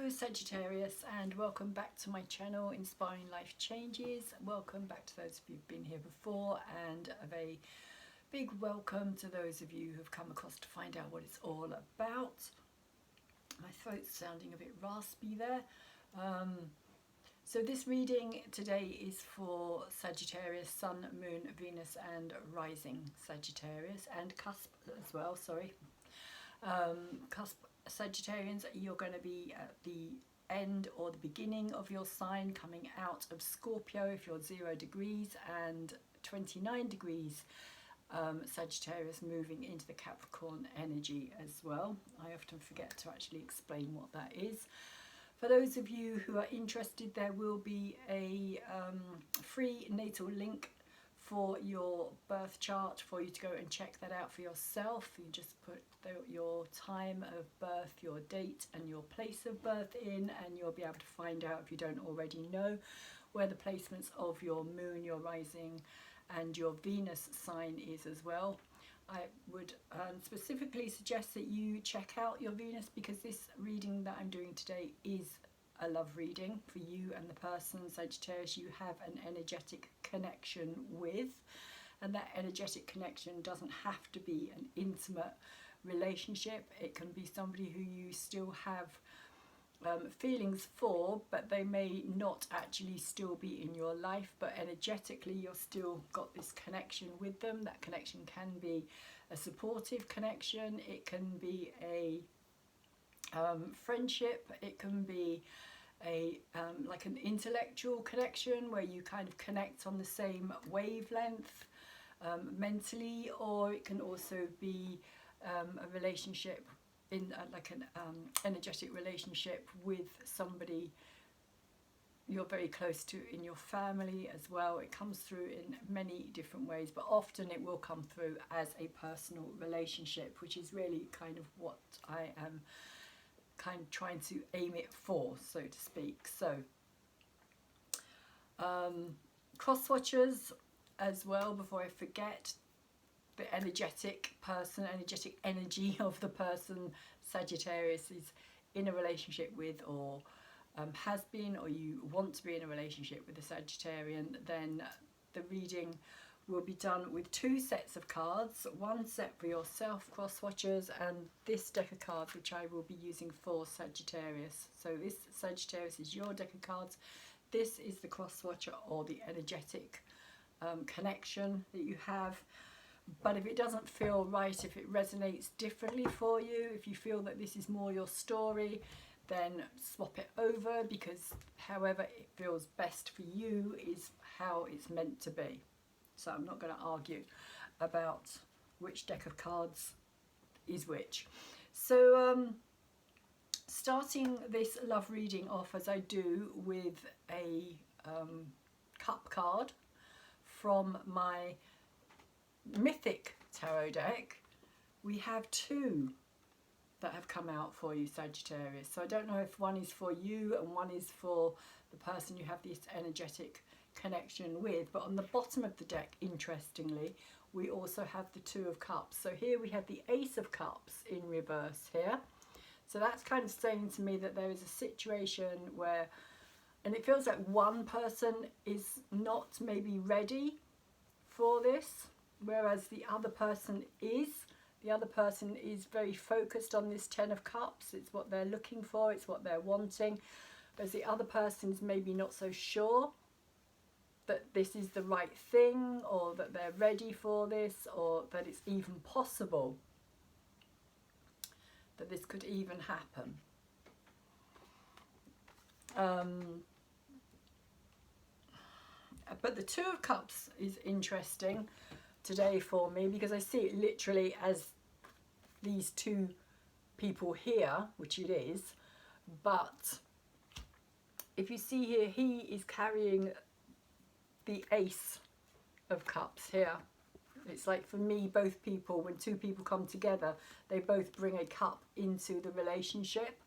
Hello Sagittarius, and welcome back to my channel Inspiring Life Changes. Welcome back to those of you who've been here before, and a very big welcome to those of you who've come across to find out what it's all about. My throat's sounding a bit raspy there. So this reading today is for Sagittarius, Sun, Moon, Venus and Rising Sagittarius, and Cusp as well, sorry. Cusp Sagittarians, you're going to be at the end or the beginning of your sign, coming out of Scorpio if you're 0 degrees, and 29 degrees Sagittarius moving into the Capricorn energy as well. I often forget to actually explain what that is. For those of you who are interested, there will be a free natal link for your birth chart for you to go and check that out for yourself. You just put your time of birth, your date and your place of birth in, and you'll be able to find out, if you don't already know, where the placements of your moon, your rising and your Venus sign is as well. I would specifically suggest that you check out your Venus, because this reading that I'm doing today is a love reading for you and the person, Sagittarius, you have an energetic connection with. And that energetic connection doesn't have to be an intimate relationship. It can be somebody who you still have feelings for, but they may not actually still be in your life, but energetically you're still got this connection with them. That connection can be a supportive connection, it can be a friendship, it can be a like an intellectual connection where you kind of connect on the same wavelength mentally, or it can also be a relationship in like an energetic relationship with somebody you're very close to in your family as well. It comes through in many different ways, but often it will come through as a personal relationship, which is really kind of what I am kind of trying to aim it for, so to speak. So cross watchers as well, before I forget, the energetic person, energetic energy of the person Sagittarius is in a relationship with, or has been, or you want to be in a relationship with a Sagittarian, then the reading will be done with 2 sets of cards, one set for yourself, cross watchers, and this deck of cards which I will be using for Sagittarius. So this Sagittarius is your deck of cards, this is the cross watcher or the energetic connection that you have. But if it doesn't feel right, if it resonates differently for you, if you feel that this is more your story, then swap it over, because however it feels best for you is how it's meant to be. So I'm not going to argue about which deck of cards is which. So starting this love reading off as I do with a cup card from my Mythic Tarot deck. We have 2 that have come out for you, Sagittarius. So I don't know if one is for you and one is for the person you have this energetic connection with, but on the bottom of the deck, interestingly, we also have the 2 of Cups. So here we have the Ace of Cups in reverse here. So that's kind of saying to me that there is a situation where, and it feels like one person is not maybe ready for this, whereas the other person is. The other person is very focused on this 10 of Cups. It's what they're looking for, it's what they're wanting, whereas the other person's maybe not so sure that this is the right thing, or that they're ready for this, or that it's even possible that this could even happen. But the 2 of Cups is interesting today for me, because I see it literally as these 2 people here, which it is, but if you see here, he is carrying the Ace of Cups here. It's like, for me, both people, when 2 people come together, they both bring a cup into the relationship.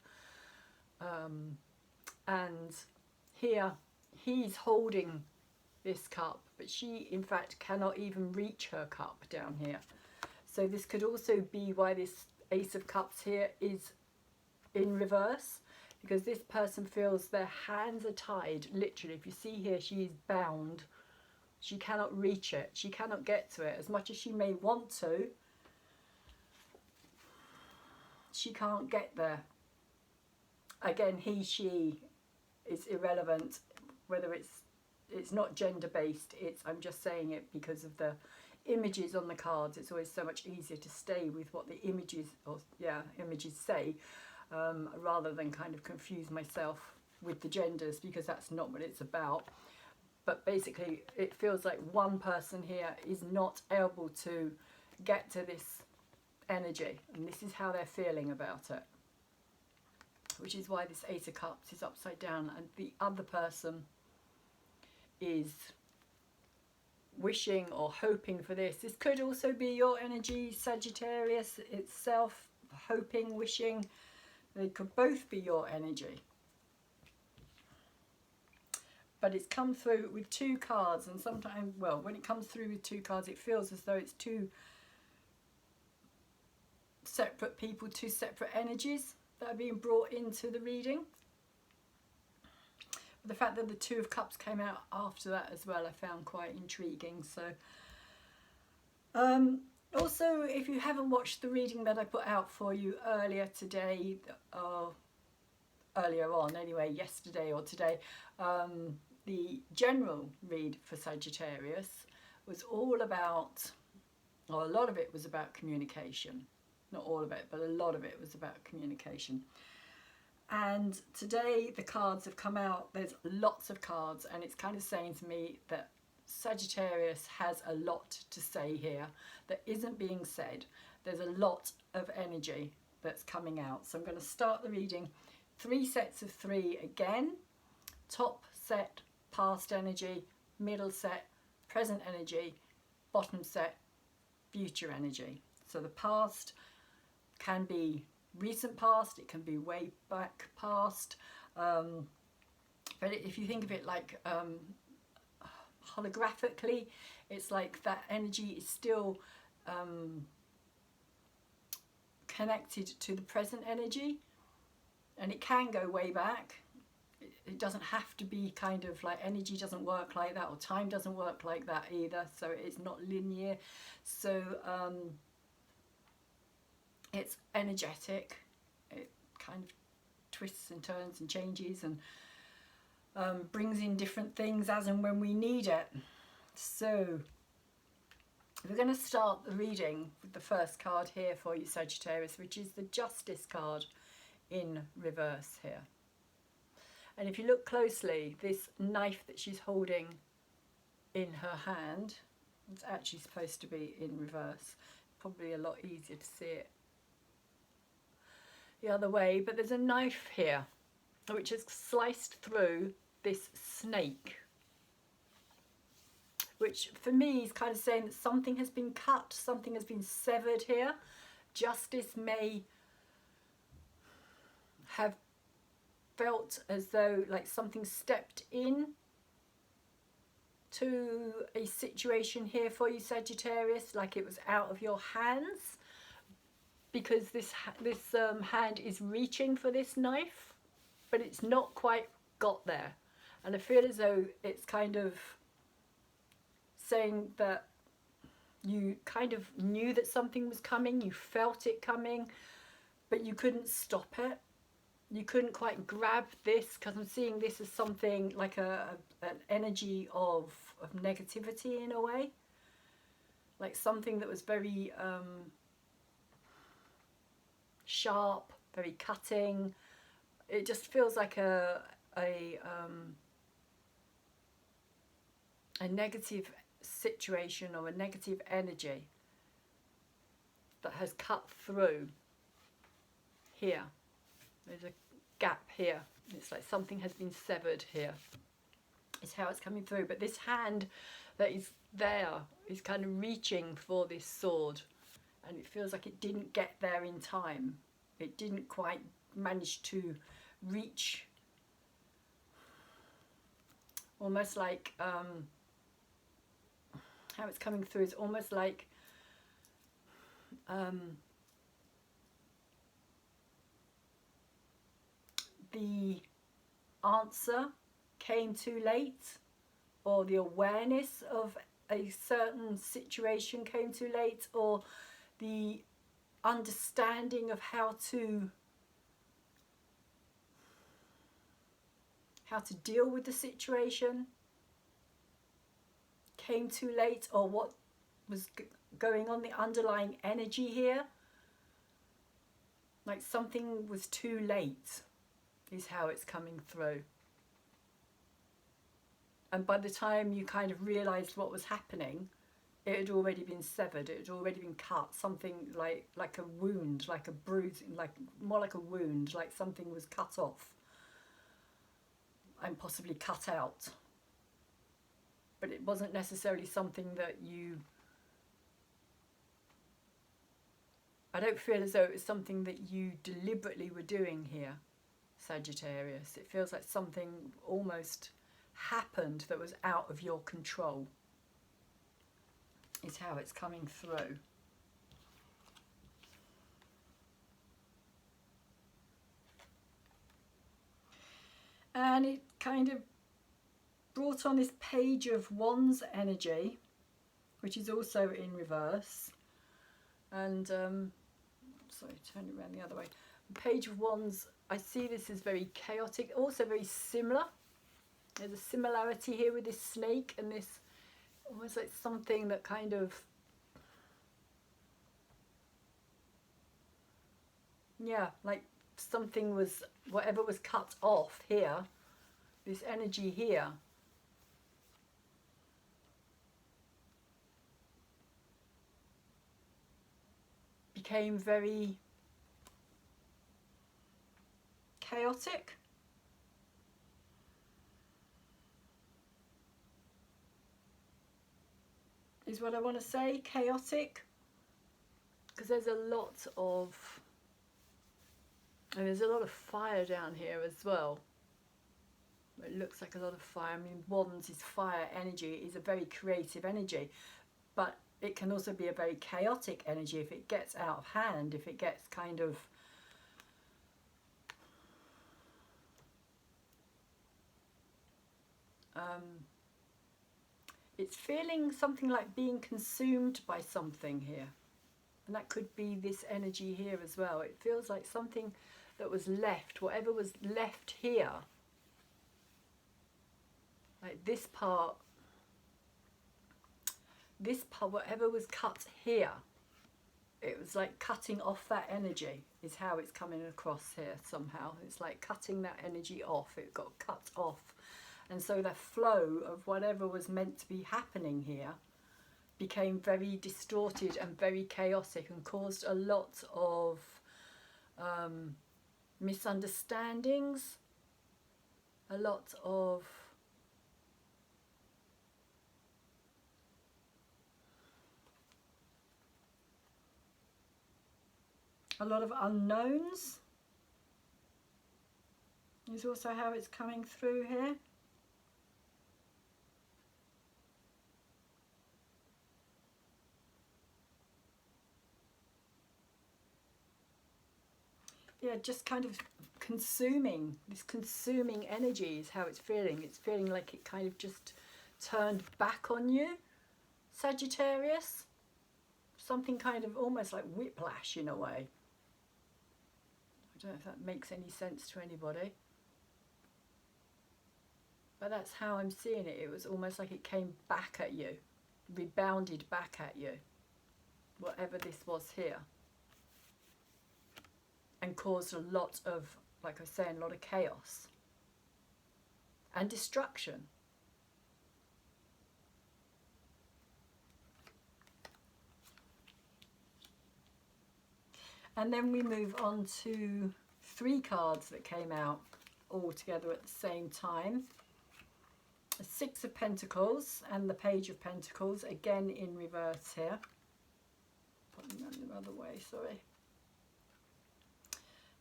And here he's holding this cup, but she in fact cannot even reach her cup down here. So this could also be why this Ace of Cups here is in reverse. because this person feels their hands are tied. Literally, if you see here, she is bound. She cannot reach it. She cannot get to it. As much as she may want to, she can't get there. Again, he, she is irrelevant. Whether it's not gender based, I'm just saying it because of the images on the cards. It's always so much easier to stay with what the images say, rather than kind of confuse myself with the genders, because that's not what it's about. But basically it feels like one person here is not able to get to this energy, and this is how they're feeling about it, which is why this Ace of Cups is upside down, and the other person is wishing or hoping for this. This could also be your energy, Sagittarius itself, hoping, wishing. They could both be your energy. But it's come through with two cards, and sometimes, well, when it comes through with two cards, it feels as though it's two separate people, two separate energies that are being brought into the reading. But the fact that the Two of Cups came out after that as well, I found quite intriguing. So also, if you haven't watched the reading that I put out for you earlier today, or earlier on anyway, yesterday or today, the general read for Sagittarius was all about, or a lot of it was about communication. Not all of it, but a lot of it was about communication. And today the cards have come out. There's lots of cards, and it's kind of saying to me that Sagittarius has a lot to say here that isn't being said. There's a lot of energy that's coming out. So I'm going to start the reading. 3 sets of 3 again. Top set, past energy. Middle set, present energy. Bottom set, future energy. So the past can be recent past, it can be way back past, but if you think of it like holographically, it's like that energy is still connected to the present energy, and it can go way back. It doesn't have to be kind of like, energy doesn't work like that, or time doesn't work like that either, so it's not linear. So it's energetic. It kind of twists and turns and changes and brings in different things as and when we need it. So we're going to start the reading with the first card here for you, Sagittarius, which is the Justice card in reverse here. And if you look closely, this knife that she's holding in her hand, it's actually supposed to be in reverse. Probably a lot easier to see it the other way, but there's a knife here which has sliced through this snake, which for me is kind of saying that something has been cut, something has been severed here. Justice may have felt as though like something stepped in to a situation here for you, Sagittarius, like it was out of your hands, because this hand is reaching for this knife, but it's not quite got there. And I feel as though it's kind of saying that you kind of knew that something was coming, you felt it coming, but you couldn't stop it. You couldn't quite grab this, because I'm seeing this as something like an energy of negativity in a way. Like something that was very sharp, very cutting. It just feels like a negative situation or a negative energy that has cut through here. There's a gap here. It's like something has been severed here. It's how it's coming through. But this hand that is there is kind of reaching for this sword, and it feels like it didn't get there in time. It didn't quite manage to reach. Almost like how it's coming through is almost like the answer came too late, or the awareness of a certain situation came too late, or the understanding of how to deal with the situation came too late, or what was going on, the underlying energy here, like something was too late is how it's coming through. And by the time you kind of realised what was happening, it had already been severed, it had already been cut, something like a wound, like a bruise, like more like a wound, like something was cut off and possibly cut out. But it wasn't necessarily something that you... I don't feel as though it was something that you deliberately were doing here, Sagittarius. It feels like something almost happened that was out of your control, is how it's coming through. And it kind of brought on this Page of Wands energy, which is also in reverse. And sorry, turn it around the other way. The Page of Wands, I see this as very chaotic, also very similar. There's a similarity here with this snake and this, almost like something that kind of, yeah, like something was, whatever was cut off here, this energy here, became very chaotic. Is what I want to say, chaotic, because there's a lot of, and there's a lot of fire down here as well. It looks like a lot of fire. I mean, Wands is fire energy, is a very creative energy, but it can also be a very chaotic energy if it gets out of hand, if it gets kind of it's feeling something like being consumed by something here. And that could be this energy here as well. It feels like something that was left, whatever was left here, like this part, whatever was cut here, it was like cutting off that energy, is how it's coming across here somehow. It's like cutting that energy off, it got cut off. And so the flow of whatever was meant to be happening here became very distorted and very chaotic, and caused a lot of misunderstandings, a lot of unknowns is also how it's coming through here. Yeah, just kind of consuming, this consuming energy is how it's feeling. It's feeling like it kind of just turned back on you, Sagittarius. Something kind of almost like whiplash in a way. I don't know if that makes any sense to anybody. But that's how I'm seeing it. It was almost like it came back at you, rebounded back at you, whatever this was here. And caused a lot of, like I was saying, a lot of chaos and destruction. And then we move on to 3 cards that came out all together at the same time. The 6 of Pentacles and the Page of Pentacles, again in reverse here. Putting that the other way, sorry.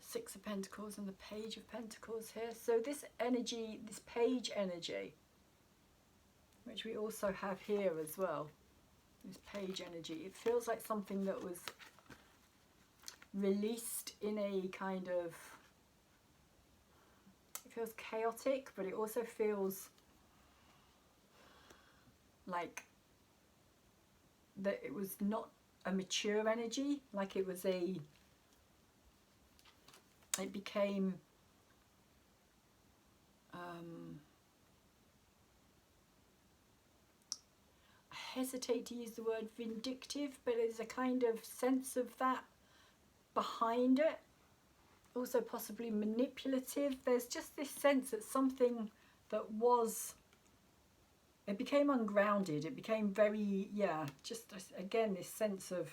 6 of Pentacles and the Page of Pentacles here. So this energy, this page energy, which we also have here as well, this page energy, it feels like something that was released in a kind of feels chaotic, but it also feels like that it was not a mature energy, like it was it became I hesitate to use the word vindictive, but there's a kind of sense of that behind it. Also possibly manipulative. There's just this sense that something that was, it became ungrounded. It became very, yeah, just again this sense of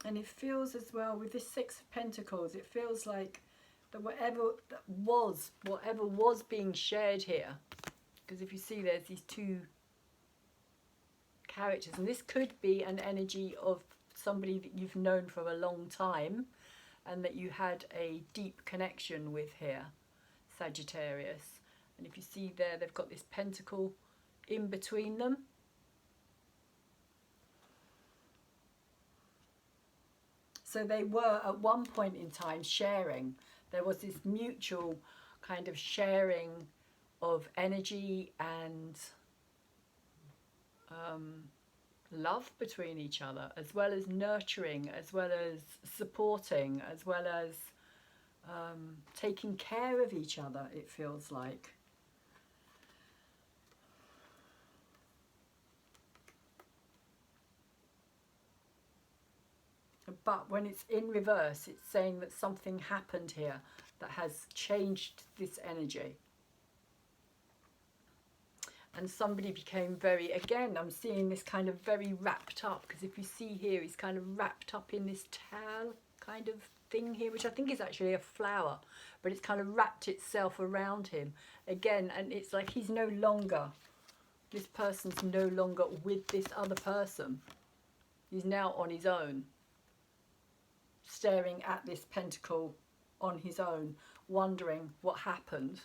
and it feels as well with this Six of Pentacles, it feels like that whatever was being shared here, because if you see there's these two characters, and this could be an energy of somebody that you've known for a long time and that you had a deep connection with here, Sagittarius. And if you see there, they've got this pentacle in between them. So they were at one point in time sharing. There was this mutual kind of sharing of energy and love between each other, as well as nurturing, as well as supporting, as well as taking care of each other, it feels like. But when it's in reverse, it's saying that something happened here that has changed this energy. And somebody became very, again, I'm seeing this kind of very wrapped up, because if you see here, he's kind of wrapped up in this towel kind of thing here, which I think is actually a flower, but it's kind of wrapped itself around him again. And it's like he's no longer, this person's no longer with this other person. He's now on his own, staring at this pentacle on his own, wondering what happened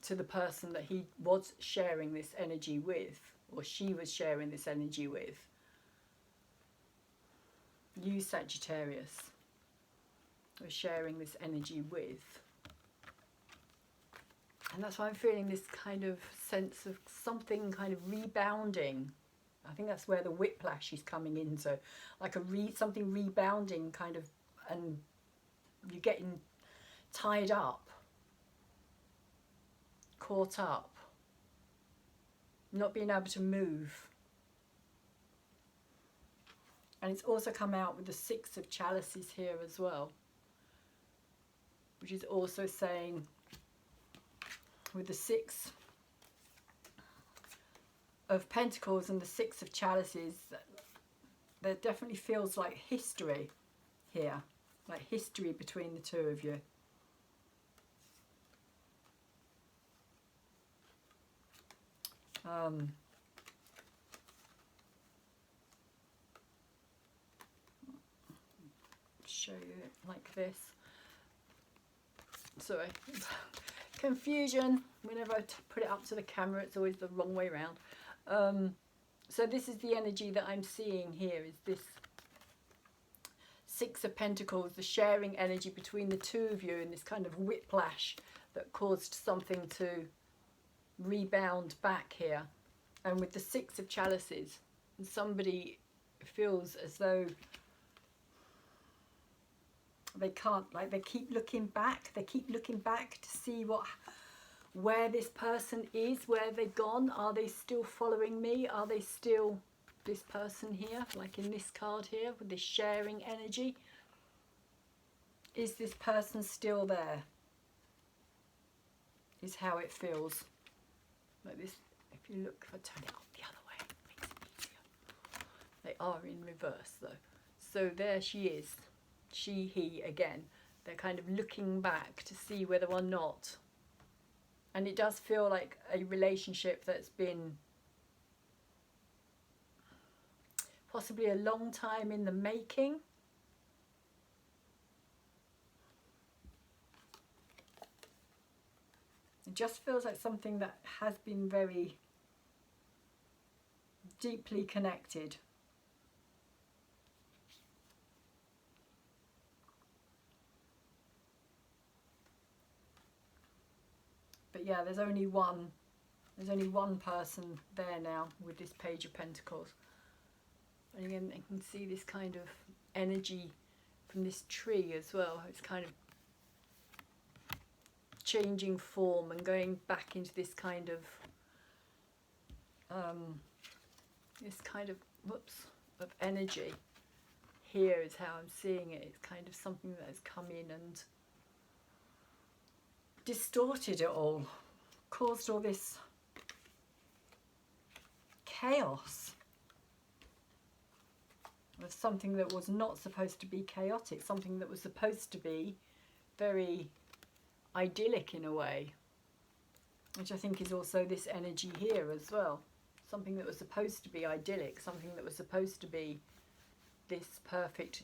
to the person that he was sharing this energy with, or she was sharing this energy with. You, Sagittarius, were sharing this energy with. And that's why I'm feeling this kind of sense of something kind of rebounding. I think that's where the whiplash is coming in. So like something rebounding kind of, and you're getting tied up, caught up, not being able to move. And it's also come out with the Six of Chalices here as well, which is also saying with the Six of Pentacles and the Six of Chalices, there definitely feels like history here, like history between the two of you. Show you it like this. Sorry, confusion. Whenever I put it up to the camera, it's always the wrong way around. So this is the energy that I'm seeing here, is this Six of Pentacles, the sharing energy between the two of you, and this kind of whiplash that caused something to rebound back here. And with the Six of Chalices, somebody feels as though they can't, like they keep looking back to see where this person is, where they've gone. Are they still following me? Are they still this person here, like in this card here with this sharing energy? Is this person still there? Is how it feels. Like this, if you look, if I turn it up the other way, it makes it easier. They are in reverse though. So there she is. She, he again. They're kind of looking back to see whether or not. And it does feel like a relationship that's been possibly a long time in the making. It just feels like something that has been very deeply connected. But yeah, there's only one person there now with this Page of Pentacles. And again, you can see this kind of energy from this tree as well. It's kind of changing form and going back into this kind of of energy. Here is how I'm seeing it. It's kind of something that has come in and distorted it all, caused all this chaos of something that was not supposed to be chaotic, something that was supposed to be very idyllic in a way, which I think is also this energy here as well. Something that was supposed to be idyllic, something that was supposed to be this perfect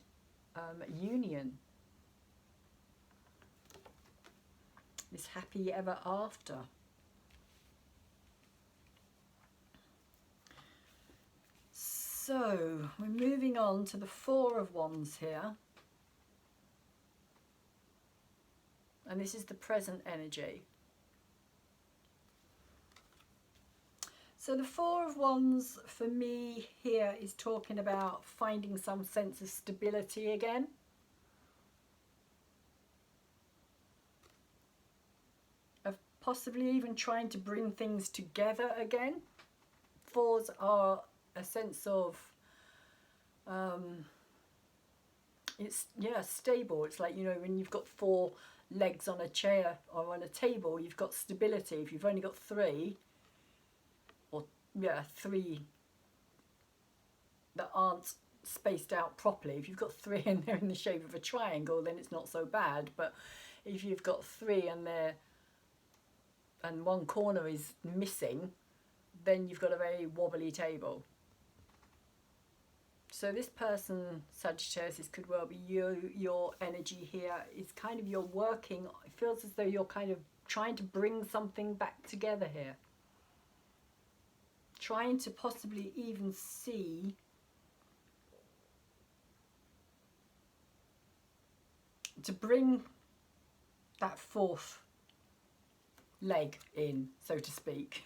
union, this happy ever after. So we're moving on to the Four of Wands here, and this is the present energy. So the Four of Wands for me here is talking about finding some sense of stability again. Of possibly even trying to bring things together again. Fours are a sense of, it's, yeah, stable. It's like, you know, when you've got four legs on a chair or on a table, you've got stability. If you've only got three, three that aren't spaced out properly. If you've got three and they're in the shape of a triangle, then it's not so bad. But if you've got three and one corner is missing, then you've got a very wobbly table. So this person, Sagittarius, this could well be your energy here. It's kind of you're working, it feels as though you're kind of trying to bring something back together here. Trying to possibly even see to bring that fourth leg in, so to speak.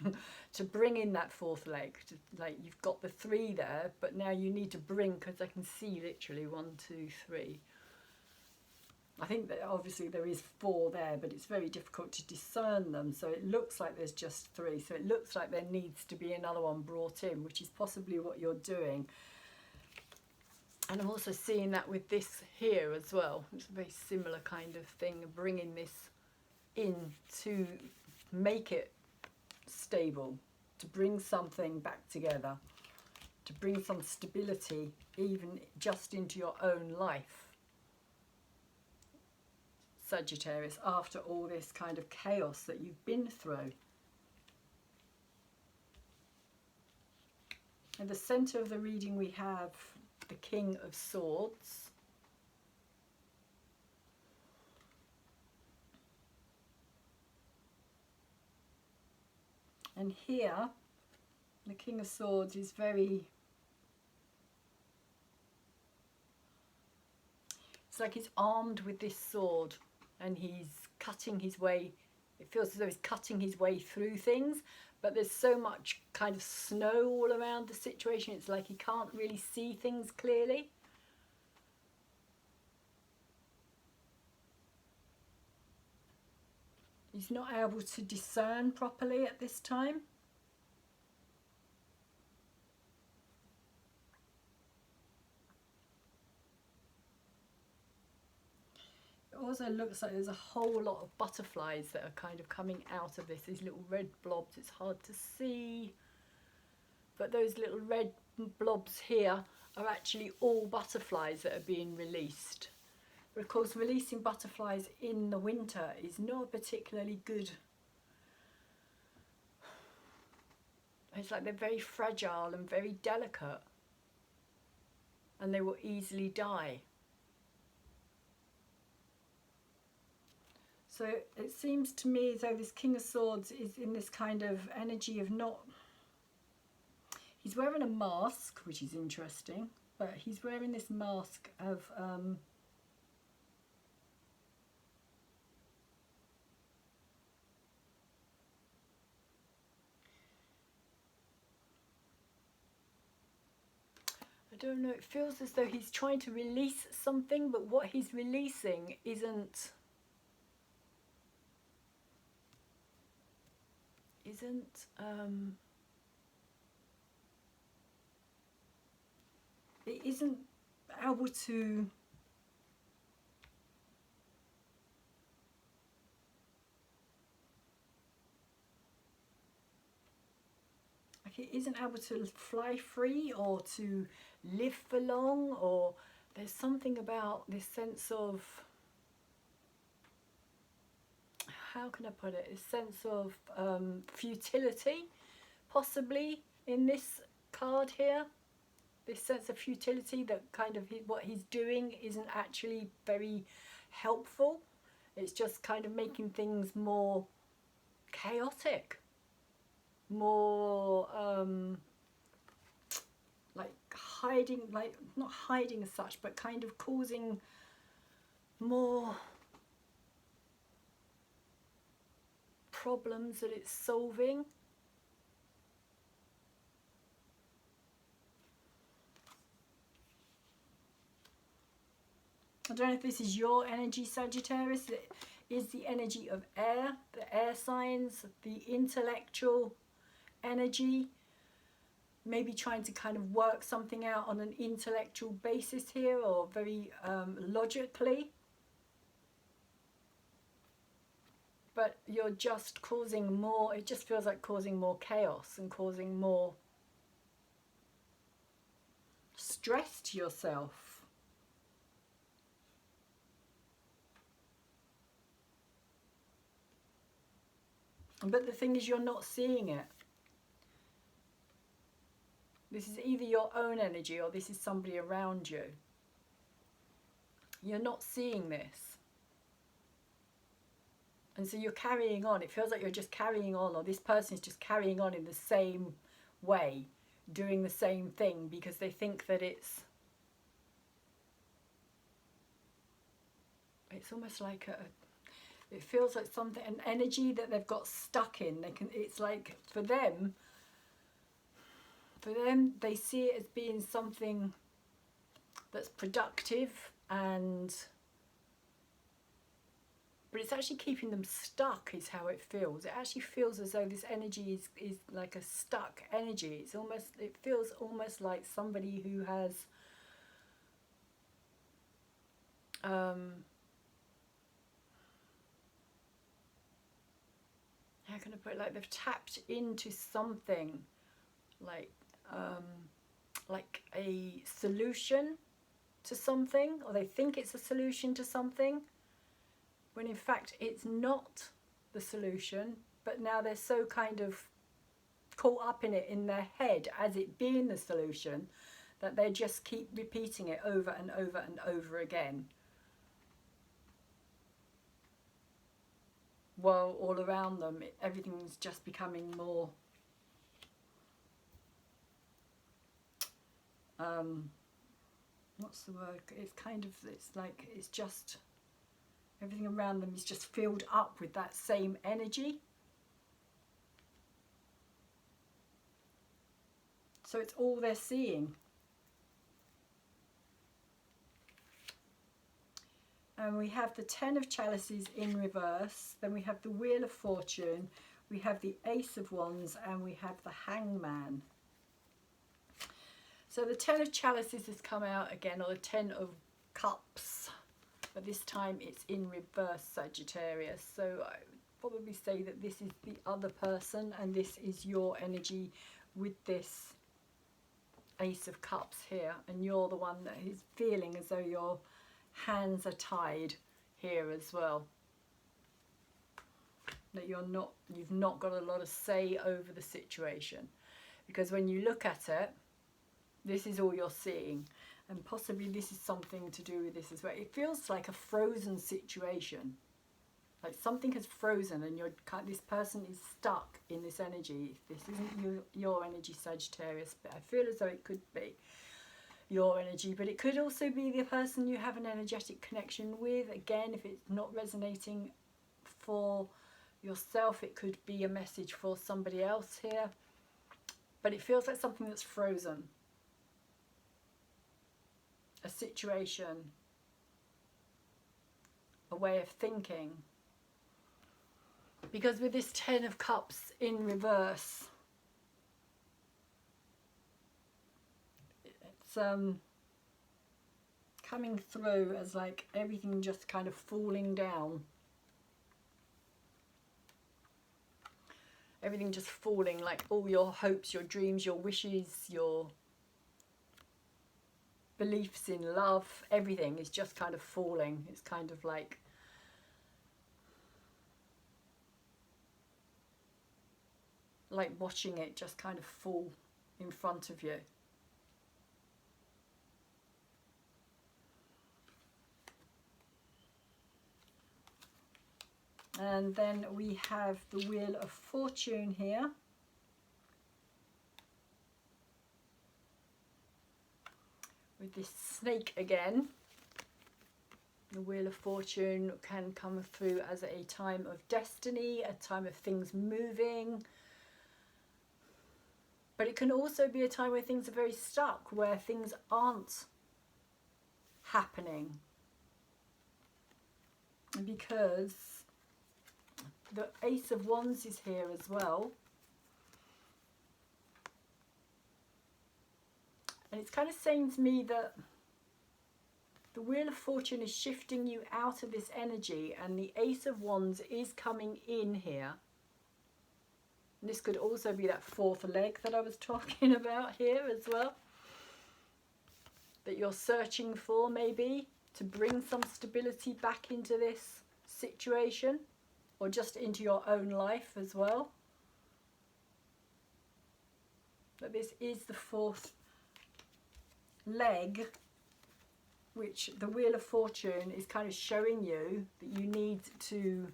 To bring in that fourth leg, like you've got the three there, but now you need to bring, because I can see literally 1, 2, 3. I think that obviously there is 4 there, but it's very difficult to discern them. So it looks like there's just 3. So it looks like there needs to be another one brought in, which is possibly what you're doing. And I'm also seeing that with this here as well. It's a very similar kind of thing, bringing this in to make it stable, to bring something back together, to bring some stability even just into your own life. Sagittarius, after all this kind of chaos that you've been through. At the centre of the reading we have the King of Swords. And here, the King of Swords is very, it's like he's armed with this sword and he's cutting his way, it feels as though he's cutting his way through things, but there's so much kind of snow all around the situation, it's like he can't really see things clearly. He's not able to discern properly at this time. It also looks like there's a whole lot of butterflies that are kind of coming out of this. These little red blobs, it's hard to see. But those little red blobs here are actually all butterflies that are being released. But of course, releasing butterflies in the winter is not particularly good. It's like they're very fragile and very delicate, and they will easily die. So it seems to me as though this King of Swords is in this kind of energy of not... He's wearing a mask, which is interesting, but he's wearing this mask of... don't know, it feels as though he's trying to release something, but what he's releasing isn't it isn't able to it isn't able to fly free or to live for long, or there's something about this sense of, how can I put it, a sense of futility possibly in this card here. This sense of futility, that kind of what he's doing isn't actually very helpful. It's just kind of making things more chaotic, more like hiding, like not hiding as such, but kind of causing more problems that it's solving. I don't know if this is your energy, Sagittarius. It is the energy of air, the air signs, the intellectual energy, maybe trying to kind of work something out on an intellectual basis here, or very logically. But you're just causing more, it just feels like causing more chaos and causing more stress to yourself. But the thing is, you're not seeing it. This is either your own energy or this is somebody around you. You're not seeing this. And so you're carrying on. It feels like you're just carrying on, or this person is just carrying on in the same way, doing the same thing, because they think that it's almost like it feels like something, an energy that they've got stuck in. It's like for them, they see it as being something that's productive, but it's actually keeping them stuck, is how it feels. It actually feels as though this energy is like a stuck energy. It feels almost like somebody who has how can I put it, like they've tapped into something, like a solution to something, or they think it's a solution to something, when in fact it's not the solution, but now they're so kind of caught up in it in their head as it being the solution that they just keep repeating it over and over and over again, while all around them everything's just becoming more what's the word, it's like it's just everything around them is just filled up with that same energy. So it's all they're seeing. And we have the Ten of Chalices in reverse, then we have the Wheel of Fortune, we have the Ace of Wands, and we have the Hangman. So the Ten of Chalices has come out again, or the Ten of Cups, but this time it's in reverse, Sagittarius. So I would probably say that this is the other person and this is your energy with this Ace of Cups here, and you're the one that is feeling as though your hands are tied here as well, that you've not got a lot of say over the situation, because when you look at it, this is all you're seeing, and possibly this is something to do with this as well. It feels like a frozen situation, like something has frozen and this person is stuck in this energy. This isn't your energy, Sagittarius, but I feel as though it could be your energy, but it could also be the person you have an energetic connection with. Again, if it's not resonating for yourself, it could be a message for somebody else here, but it feels like something that's frozen. situation, a way of thinking. Because with this Ten of Cups in reverse, it's coming through as like everything just kind of falling down. Everything just falling, like all your hopes, your dreams, your wishes, your beliefs in love, everything is just kind of falling. It's kind of like watching it just kind of fall in front of you. And then we have the Wheel of Fortune here. With this snake again. The Wheel of Fortune can come through as a time of destiny, a time of things moving. But it can also be a time where things are very stuck, where things aren't happening. Because the Ace of Wands is here as well. And it's kind of saying to me that the Wheel of Fortune is shifting you out of this energy, and the Ace of Wands is coming in here. And this could also be that fourth leg that I was talking about here as well. That you're searching for, maybe, to bring some stability back into this situation. Or just into your own life as well. But this is the fourth leg, which the Wheel of Fortune is kind of showing you that you need to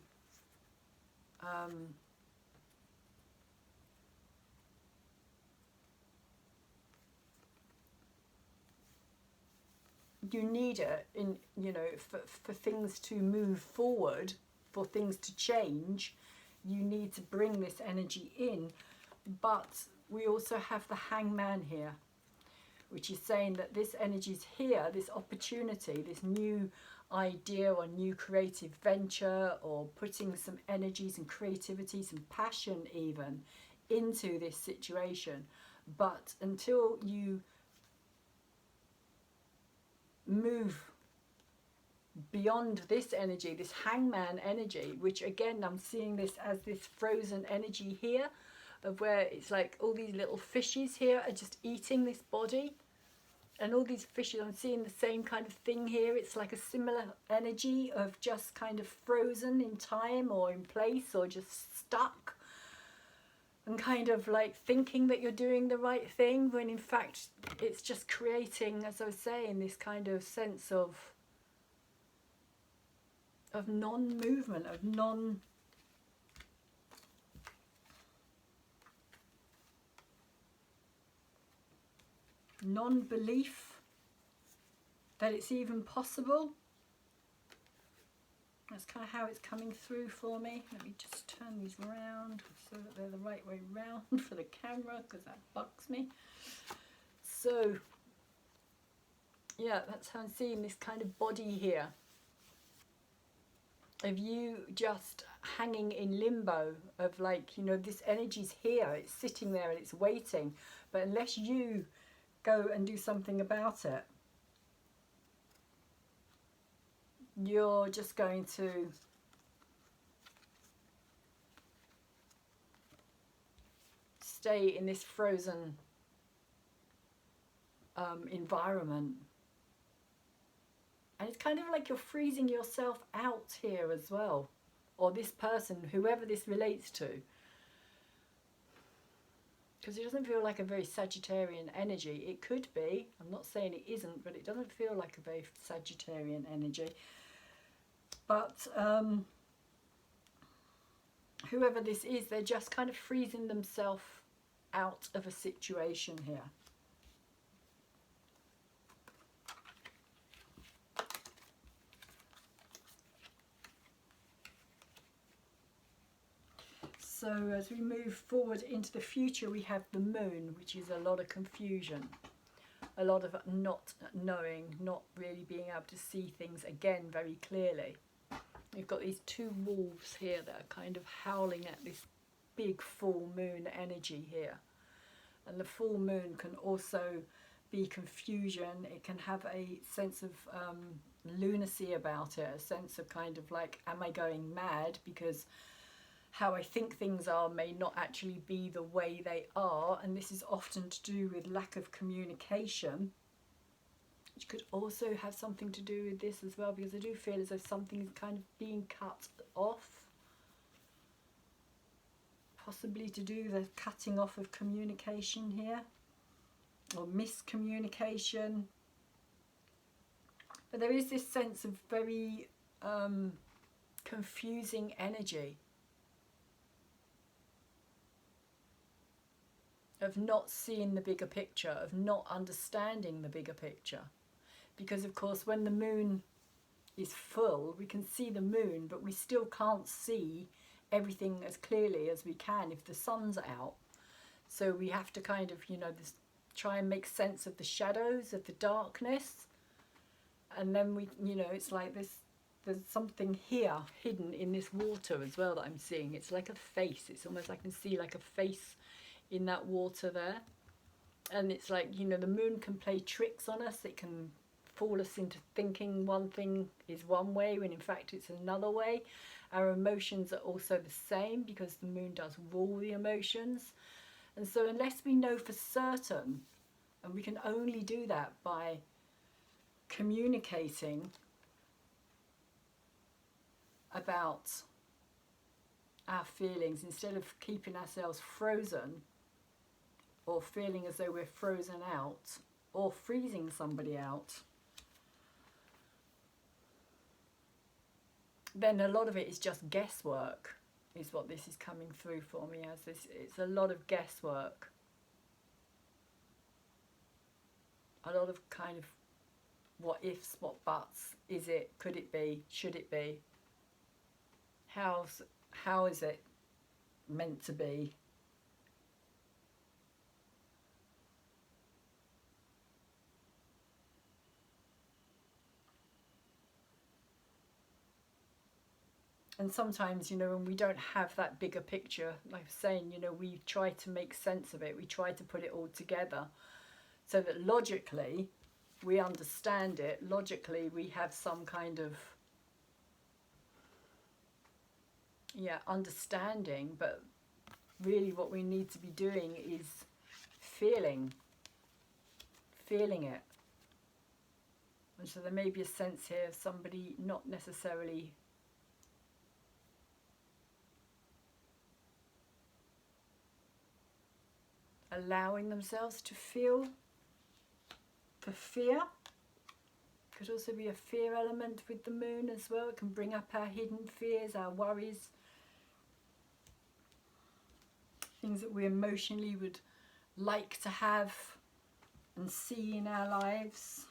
you need it in, you know, for things to move forward, for things to change, you need to bring this energy in. But we also have the Hangman here, which is saying that this energy is here, this opportunity, this new idea or new creative venture, or putting some energy, some creativity, some passion even into this situation. But until you move beyond this energy, this Hangman energy, which again I'm seeing this as this frozen energy here, of where it's like all these little fishes here are just eating this body, and all these fishes, I'm seeing the same kind of thing here. It's like a similar energy of just kind of frozen in time or in place, or just stuck, and kind of like thinking that you're doing the right thing when in fact it's just creating, as I was saying, this kind of sense of non-movement, of non-belief that it's even possible. That's kind of how it's coming through for me. Let me just turn these around so that they're the right way round for the camera, because that bugs me. So yeah, that's how I'm seeing this kind of body here, of you just hanging in limbo, of like, you know, this energy's here, it's sitting there and it's waiting, but unless you go and do something about it, you're just going to stay in this frozen environment. And it's kind of like you're freezing yourself out here as well, or this person, whoever this relates to. Because it doesn't feel like a very Sagittarian energy. It could be, I'm not saying it isn't, but it doesn't feel like a very Sagittarian energy. But whoever this is, they're just kind of freezing themselves out of a situation here. So as we move forward into the future, we have the moon, which is a lot of confusion. a lot of not knowing, not really being able to see things again very clearly. You've got these two wolves here that are kind of howling at this big full moon energy here. And the full moon can also be confusion. It can have a sense of lunacy about it, a sense of kind of like, am I going mad? Because how I think things are may not actually be the way they are. And this is often to do with lack of communication, which could also have something to do with this as well, because I do feel as though something is kind of being cut off. Possibly to do with the cutting off of communication here, or miscommunication. But there is this sense of very confusing energy, of not seeing the bigger picture, of not understanding the bigger picture. Because of course when the moon is full, we can see the moon, but we still can't see everything as clearly as we can if the sun's out. So we have to kind of, you know, try and make sense of the shadows, of the darkness. And then we, you know, it's like this, there's something here hidden in this water as well that I'm seeing. It's like a face. It's almost like I can see like a face in that water there. And it's like, you know, the moon can play tricks on us. It can fool us into thinking one thing is one way when in fact it's another way. Our emotions are also the same because the moon does rule the emotions. And so unless we know for certain, and we can only do that by communicating about our feelings instead of keeping ourselves frozen or feeling as though we're frozen out or freezing somebody out, then a lot of it is just guesswork, is what this is coming through for me as. It's a lot of guesswork. A lot of kind of what ifs, what buts, is it, could it be, should it be, how is it meant to be. And sometimes, you know, when we don't have that bigger picture, like I was saying, you know, we try to make sense of it. We try to put it all together so that logically we understand it. Logically we have some kind of, yeah, understanding. But really what we need to be doing is feeling it. And so there may be a sense here of somebody not necessarily allowing themselves to feel for fear. Could also be a fear element with the moon as well. It can bring up our hidden fears, our worries, things that we emotionally would like to have and see in our lives.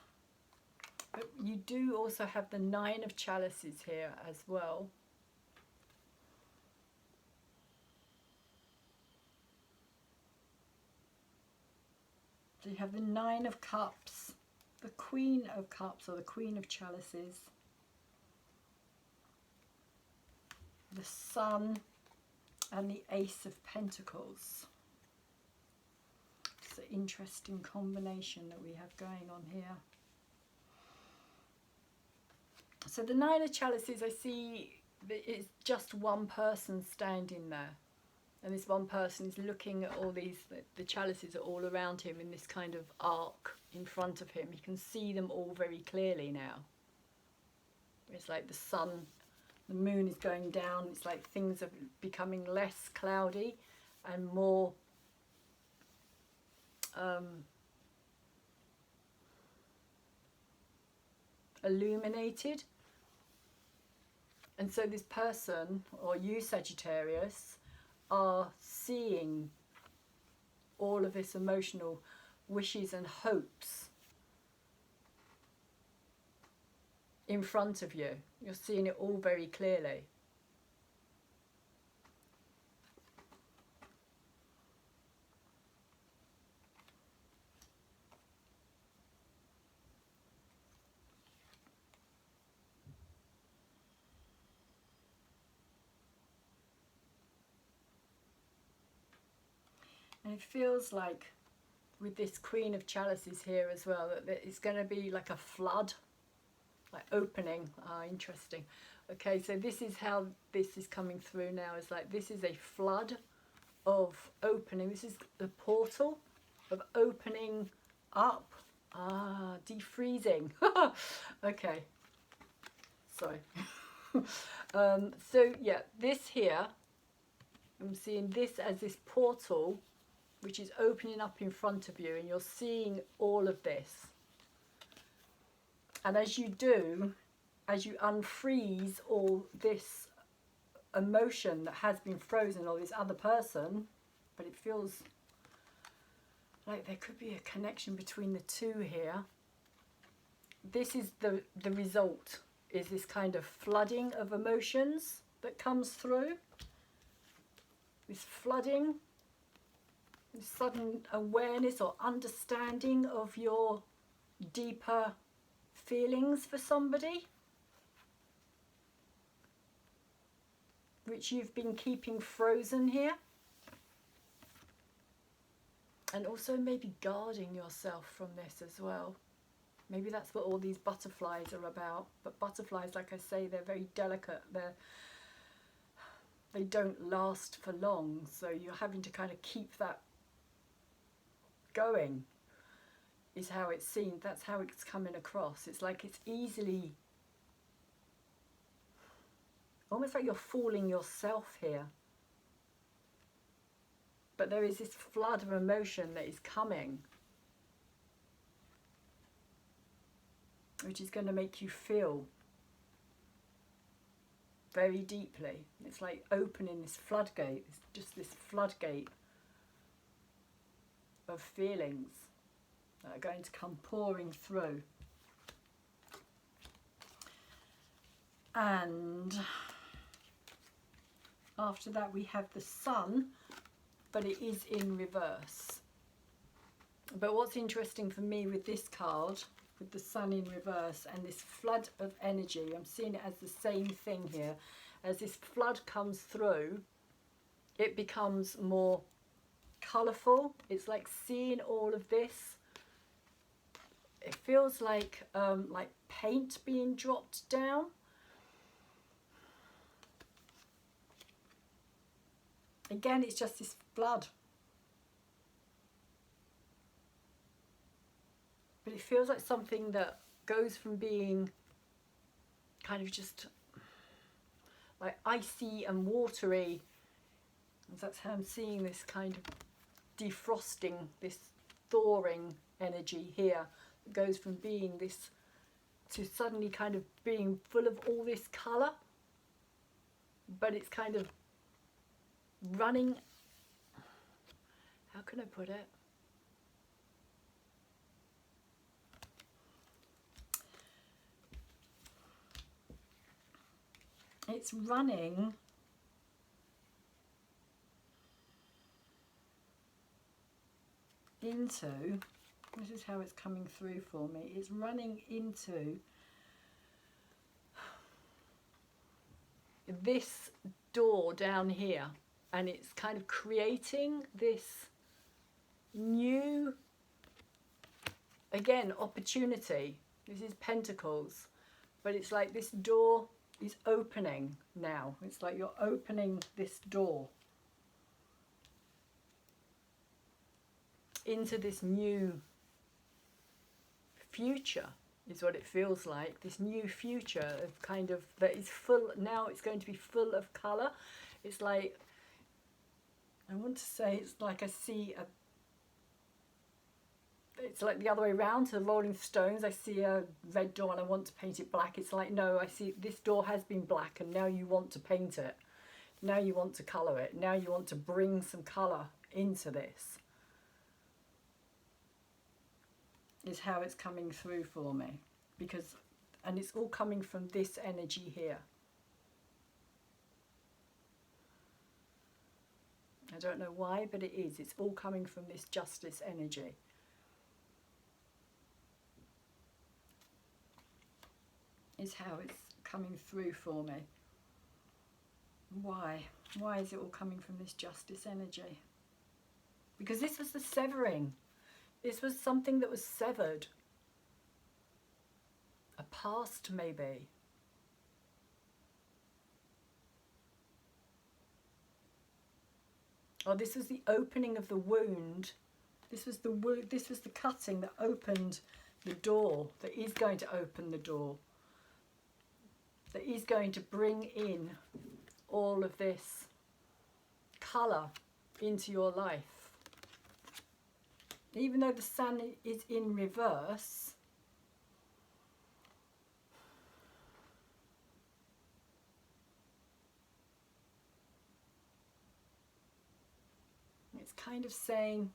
But you do also have the Nine of Chalices here as well. So you have the Nine of Cups, the Queen of Cups or the Queen of Chalices, the Sun and the Ace of Pentacles. It's an interesting combination that we have going on here. So the Nine of Chalices, I see it's just one person standing there. And this one person is looking at all these, the chalices are all around him in this kind of arc in front of him. He can see them all very clearly now. It's like the sun, the moon is going down. It's like things are becoming less cloudy and more illuminated. And so this person, or you Sagittarius, are seeing all of this emotional wishes and hopes in front of you. You're seeing it all very clearly. And it feels like with this Queen of Chalices here as well, that it's going to be like a flood, like opening. Ah, interesting. Okay, so this is how this is coming through now. It's like this is a flood of opening. This is the portal of opening up. Ah, defreezing. Okay, sorry. So yeah, this here, I'm seeing this as this portal which is opening up in front of you, and you're seeing all of this. And as you do, as you unfreeze all this emotion that has been frozen, or this other person, but it feels like there could be a connection between the two here. This is the result, is this kind of flooding of emotions that comes through. This flooding, this sudden awareness or understanding of your deeper feelings for somebody, which you've been keeping frozen here. And also maybe guarding yourself from this as well. Maybe that's what all these butterflies are about. But butterflies, like I say, they're very delicate. They don't last for long. So you're having to kind of keep that going, is how it's seen. That's how it's coming across. It's like it's easily, almost like you're fooling yourself here. But there is this flood of emotion that is coming, which is going to make you feel very deeply. It's like opening this floodgate. It's just this floodgate of feelings that are going to come pouring through. And after that we have the Sun, but it is in reverse. But what's interesting for me with this card, with the Sun in reverse and this flood of energy, I'm seeing it as the same thing here. As this flood comes through, it becomes more colourful. It's like seeing all of this. It feels like paint being dropped down. Again, it's just this flood. But it feels like something that goes from being kind of just like icy and watery. And that's how I'm seeing this kind of defrosting, this thawing energy here. It goes from being this to suddenly kind of being full of all this colour. But it's kind of running, how can I put it? It's running into, this is how it's coming through for me, it's running into this door down here, and it's kind of creating this new, again, opportunity. This is Pentacles, but it's like this door is opening now. It's like you're opening this door into this new future, is what it feels like. This new future of kind of, that is full, now it's going to be full of colour. It's like, I want to say, it's like I see it's like the other way around to the Rolling Stones. I see a red door and I want to paint it black. It's like, no, I see this door has been black and now you want to paint it. Now you want to colour it. Now you want to bring some colour into this. Is how it's coming through for me. Because, and it's all coming from this energy here. I don't know why, but it is. It's all coming from this justice energy. Is how it's coming through for me. Why? Why is it all coming from this justice energy? Because this was the severing. This was something that was severed. A past, maybe. Or this was the opening of the wound. This was the wound, this was the cutting that opened the door, that is going to open the door. That is going to bring in all of this colour into your life. Even though the sun is in reverse, it's kind of saying,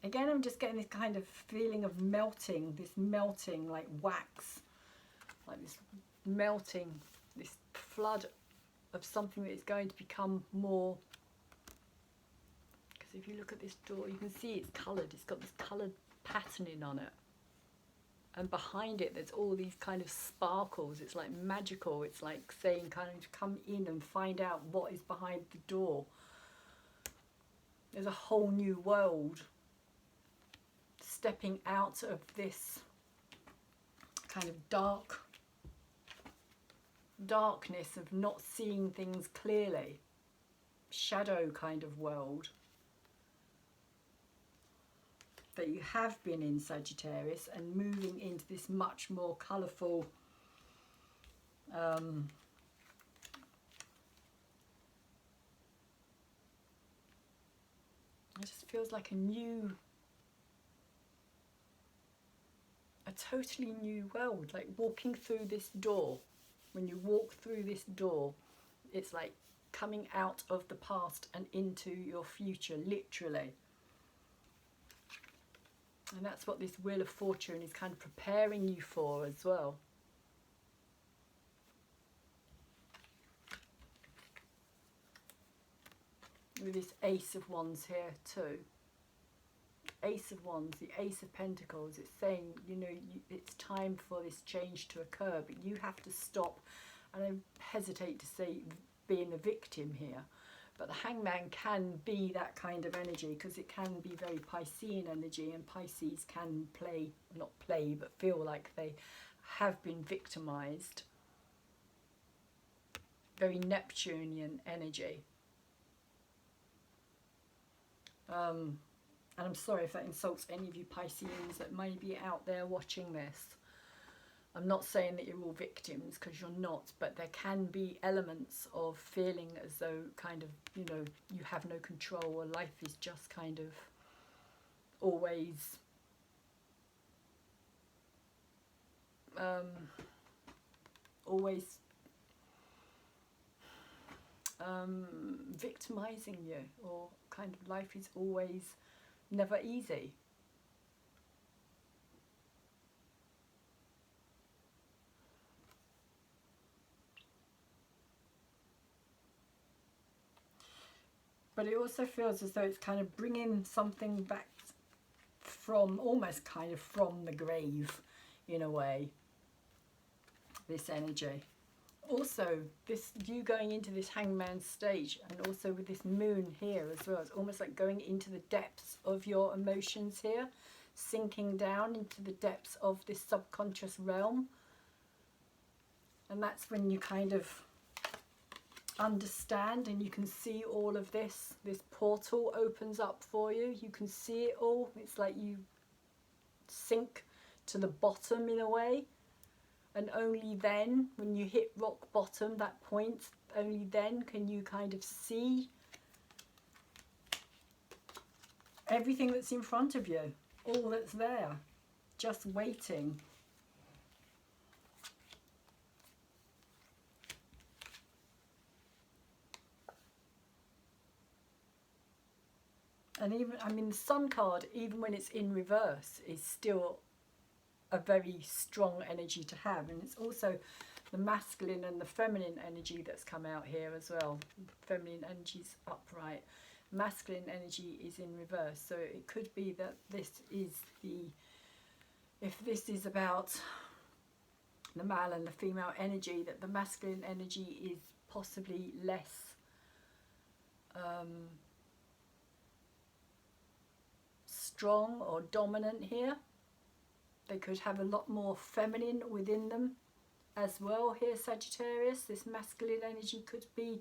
again, I'm just getting this kind of feeling of melting, this melting like wax, like this melting, this flood of something that is going to become more, because if you look at this door, you can see it's coloured, it's got this coloured patterning on it. And behind it, there's all these kind of sparkles. It's like magical. It's like saying, kind of, come in and find out what is behind the door. There's a whole new world. Stepping out of this kind of darkness of not seeing things clearly. Shadow kind of world that you have been in, Sagittarius, and moving into this much more colourful it just feels like a totally new world, like walking through this door. When you walk through this door, it's like coming out of the past and into your future, literally. And that's what this Wheel of Fortune is kind of preparing you for as well. With this Ace of Wands here too. Ace of Wands, the Ace of Pentacles, it's saying, you know, it's time for this change to occur, but you have to stop, and I hesitate to say being a victim here, but the Hangman can be that kind of energy, because it can be very Piscean energy, and Pisces can not play, but feel like they have been victimized. Very Neptunian energy. And I'm sorry if that insults any of you Pisceans that may be out there watching this. I'm not saying that you're all victims, because you're not, but there can be elements of feeling as though kind of, you know, you have no control, or life is just kind of always victimizing you, or kind of life is always never easy. But it also feels as though it's kind of bringing something back from, almost kind of from the grave, in a way, this energy. Also, this, you going into this Hangman stage, and also with this moon here as well, it's almost like going into the depths of your emotions here, sinking down into the depths of this subconscious realm. And that's when you kind of understand, and you can see all of this portal opens up for you. You can see it all. It's like you sink to the bottom in a way, and only then, when you hit rock bottom, that point, only then can you kind of see everything that's in front of you, all that's there, just waiting. And even, I mean, the Sun card, even when it's in reverse, is still a very strong energy to have. And it's also the masculine and the feminine energy that's come out here as well. Feminine energy is upright, masculine energy is in reverse. So it could be that this is the, if this is about the male and the female energy, that the masculine energy is possibly less strong or dominant here. They could have a lot more feminine within them as well here, Sagittarius. This masculine energy could be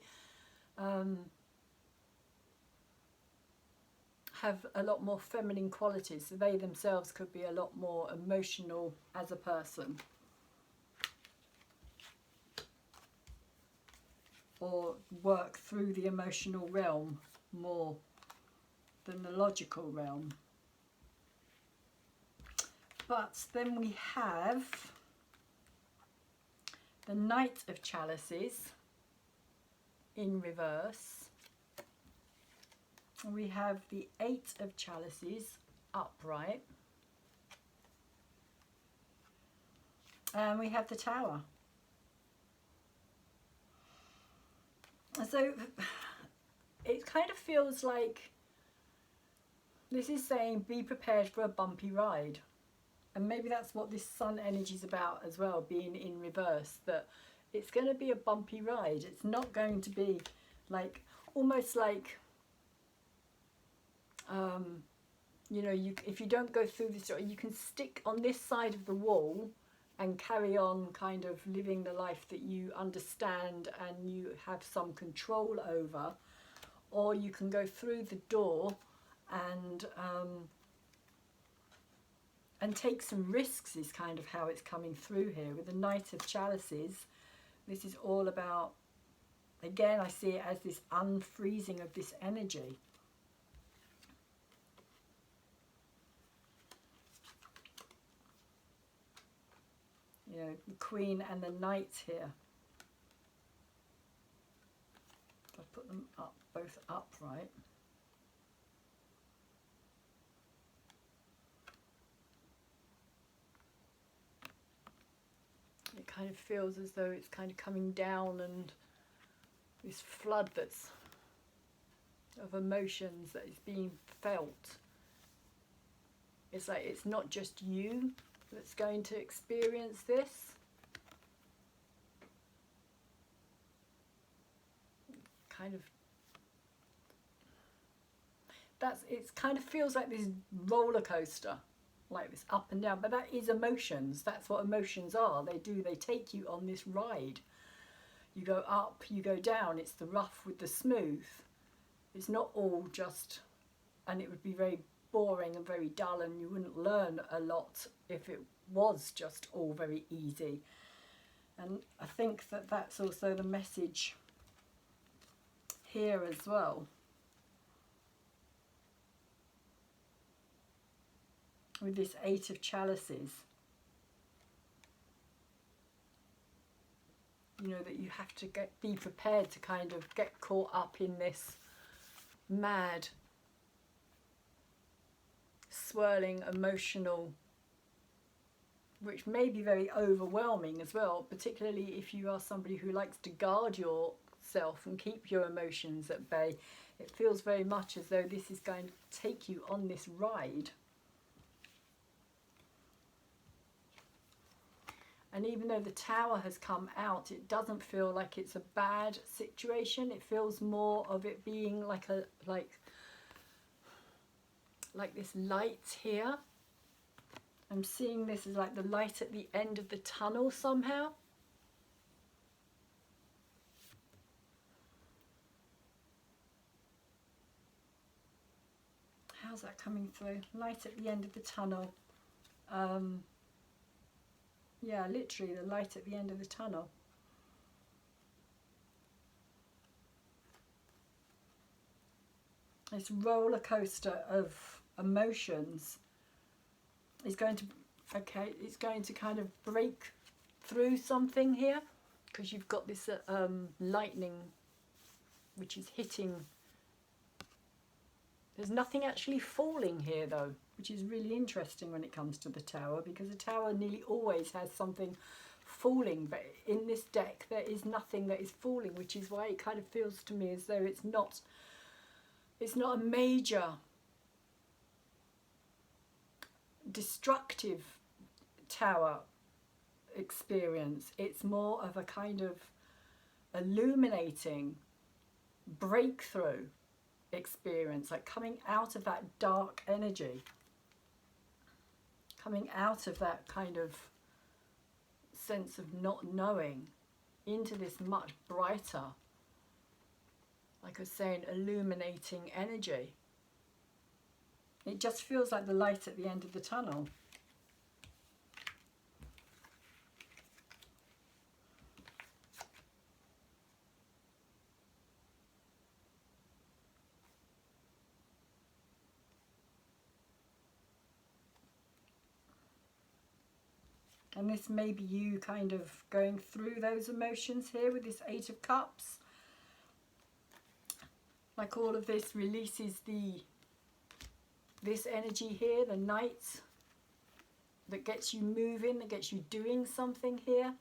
have a lot more feminine qualities, so they themselves could be a lot more emotional as a person, or work through the emotional realm more than the logical realm. But then we have the Knight of Chalices in reverse. We have the Eight of Chalices upright. And we have the Tower. So it kind of feels like this is saying be prepared for a bumpy ride. And maybe that's what this Sun energy is about as well, being in reverse, that it's going to be a bumpy ride. It's not going to be like, almost like, you know, if you don't go through this, you can stick on this side of the wall and carry on kind of living the life that you understand and you have some control over, or you can go through the door and take some risks, is kind of how it's coming through here. With the Knight of Chalices, this is all about, again, I see it as this unfreezing of this energy. You know, the Queen and the Knight here. I put them up, both upright. It kind of feels as though it's kind of coming down, and this flood that's of emotions that is being felt. It's like it's not just you that's going to experience this. Kind of, it kind of feels like this roller coaster, like this up and down, but that is emotions. That's what emotions are. They take you on this ride. You go up, you go down. It's the rough with the smooth. It's not all just, and it would be very boring and very dull, and you wouldn't learn a lot if it was just all very easy. And I think that that's also the message here as well. With this Eight of Chalices, you know, that you have to be prepared to kind of get caught up in this mad, swirling, emotional, which may be very overwhelming as well, particularly if you are somebody who likes to guard yourself and keep your emotions at bay. It feels very much as though this is going to take you on this ride. And even though the Tower has come out, it doesn't feel like it's a bad situation. It feels more of it being like a like this light here. I'm seeing this as like the light at the end of the tunnel somehow. How's that coming through? Light at the end of the tunnel. Yeah, literally the light at the end of the tunnel. This roller coaster of emotions is going to, okay, it's going to kind of break through something here, because you've got this lightning which is hitting. There's nothing actually falling here though, which is really interesting when it comes to the Tower, because the Tower nearly always has something falling, but in this deck there is nothing that is falling, which is why it kind of feels to me as though it's not a major destructive Tower experience. It's more of a kind of illuminating breakthrough experience, like coming out of that dark energy, coming out of that kind of sense of not knowing into this much brighter, like I was saying, illuminating energy. It just feels like the light at the end of the tunnel. And this may be you kind of going through those emotions here with this Eight of Cups. Like all of this releases this energy here, the Knight, that gets you moving, that gets you doing something here.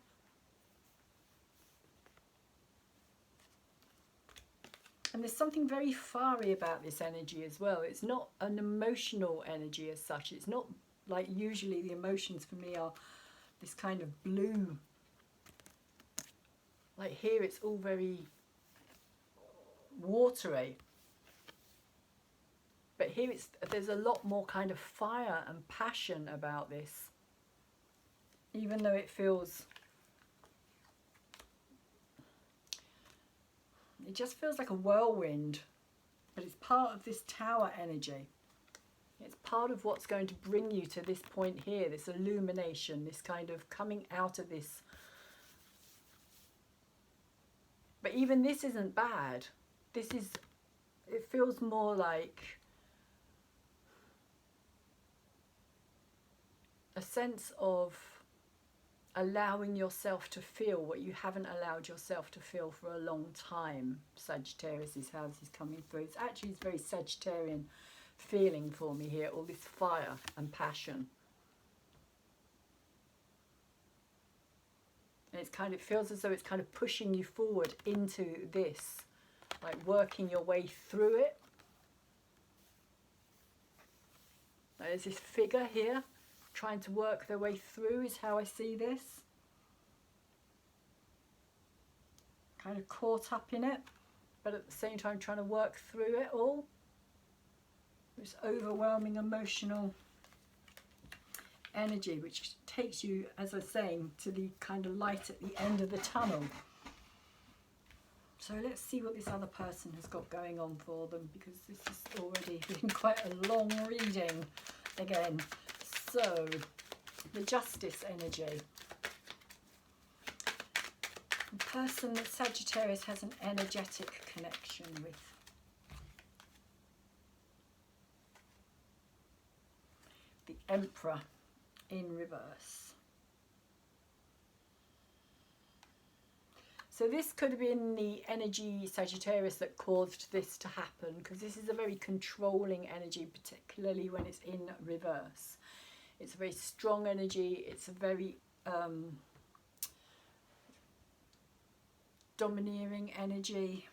And there's something very fiery about this energy as well. It's not an emotional energy as such. It's not like usually the emotions for me are this kind of blue. Like here it's all very watery. But here there's a lot more kind of fire and passion about this. Even though it feels, it just feels like a whirlwind. But it's part of this Tower energy. It's part of what's going to bring you to this point here, this illumination, this kind of coming out of this. But even this isn't bad. This is, it feels more like a sense of allowing yourself to feel what you haven't allowed yourself to feel for a long time. Sagittarius is how this is coming through. It's actually very Sagittarian feeling for me here, all this fire and passion. And it's kind of, it feels as though it's kind of pushing you forward into this, like working your way through it. There's this figure here trying to work their way through, is how I see this. Kind of caught up in it, but at the same time trying to work through it all. This overwhelming emotional energy which takes you, as I was saying, to the kind of light at the end of the tunnel. So let's see what this other person has got going on for them, because this has already been quite a long reading again. So, the Justice energy. The person that Sagittarius has an energetic connection with. The Emperor in reverse. So this could have been the energy, Sagittarius, that caused this to happen, because this is a very controlling energy, particularly when it's in reverse. It's a very strong energy. It's a very domineering energy.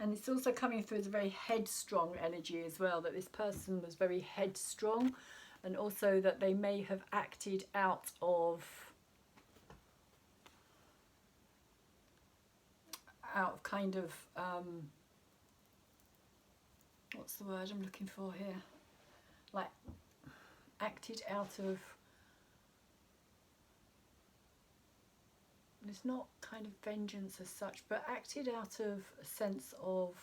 And it's also coming through as a very headstrong energy as well, that this person was very headstrong, and also that they may have acted out of kind of, what's the word I'm looking for here? Like, acted out of, it's not kind of vengeance as such, but acted out of a sense of,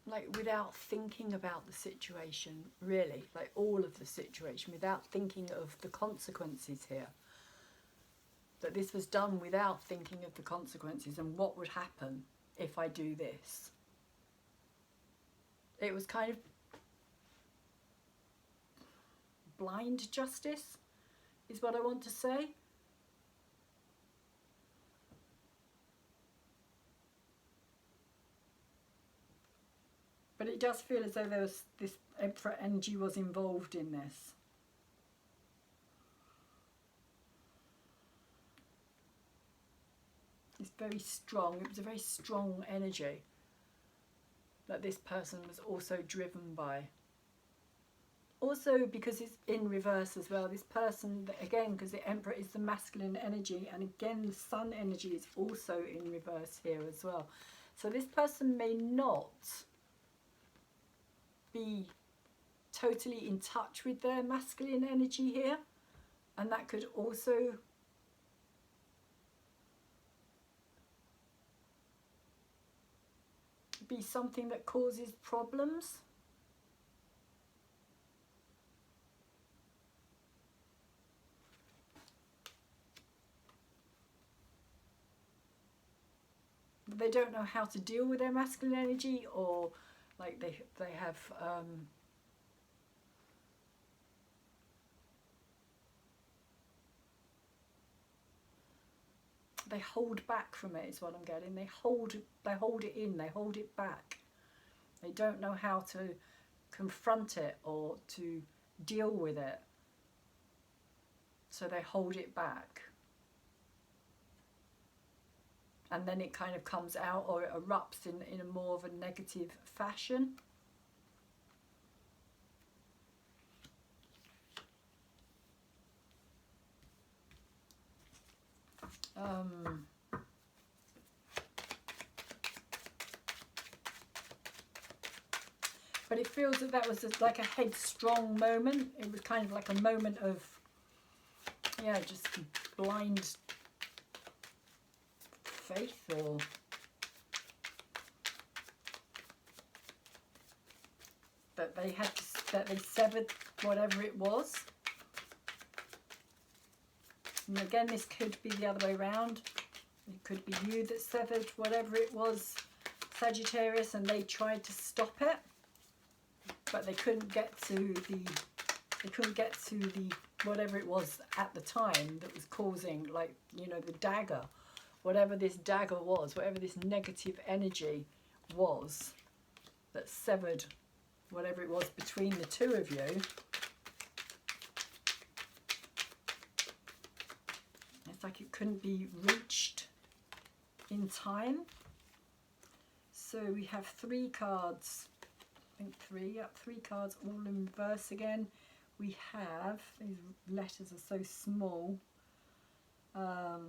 like, without thinking about the situation, really, like all of the situation, without thinking of the consequences here. That this was done without thinking of the consequences and what would happen if I do this. It was kind of blind justice, is what I want to say. But it does feel as though there was this Emperor energy was involved in this. It's very strong. It was a very strong energy. that this person was also driven by. Also, because it's in reverse as well, this person, again, because the Emperor is the masculine energy, and again the Sun energy is also in reverse here as well. So this person may not be totally in touch with their masculine energy here, and that could also be something that causes problems. They don't know how to deal with their masculine energy, or like they have they hold back from it, is what I'm getting. They hold it in, they hold it back. They don't know how to confront it or to deal with it, so they hold it back. And then it kind of comes out, or it erupts in a more of a negative fashion. But it feels that that was like a headstrong moment. It was kind of like a moment of, yeah, just blind faith, or that they had to, that they severed whatever it was. And again, this could be the other way around. It could be you that severed whatever it was, Sagittarius, and they tried to stop it, but they couldn't get to the whatever it was at the time that was causing, like, you know, the dagger. Whatever this dagger was, whatever this negative energy was that severed whatever it was between the two of you. It's like it couldn't be reached in time. So we have 3 cards, I think 3, yep, 3 cards all in reverse again. We have, these letters are so small. What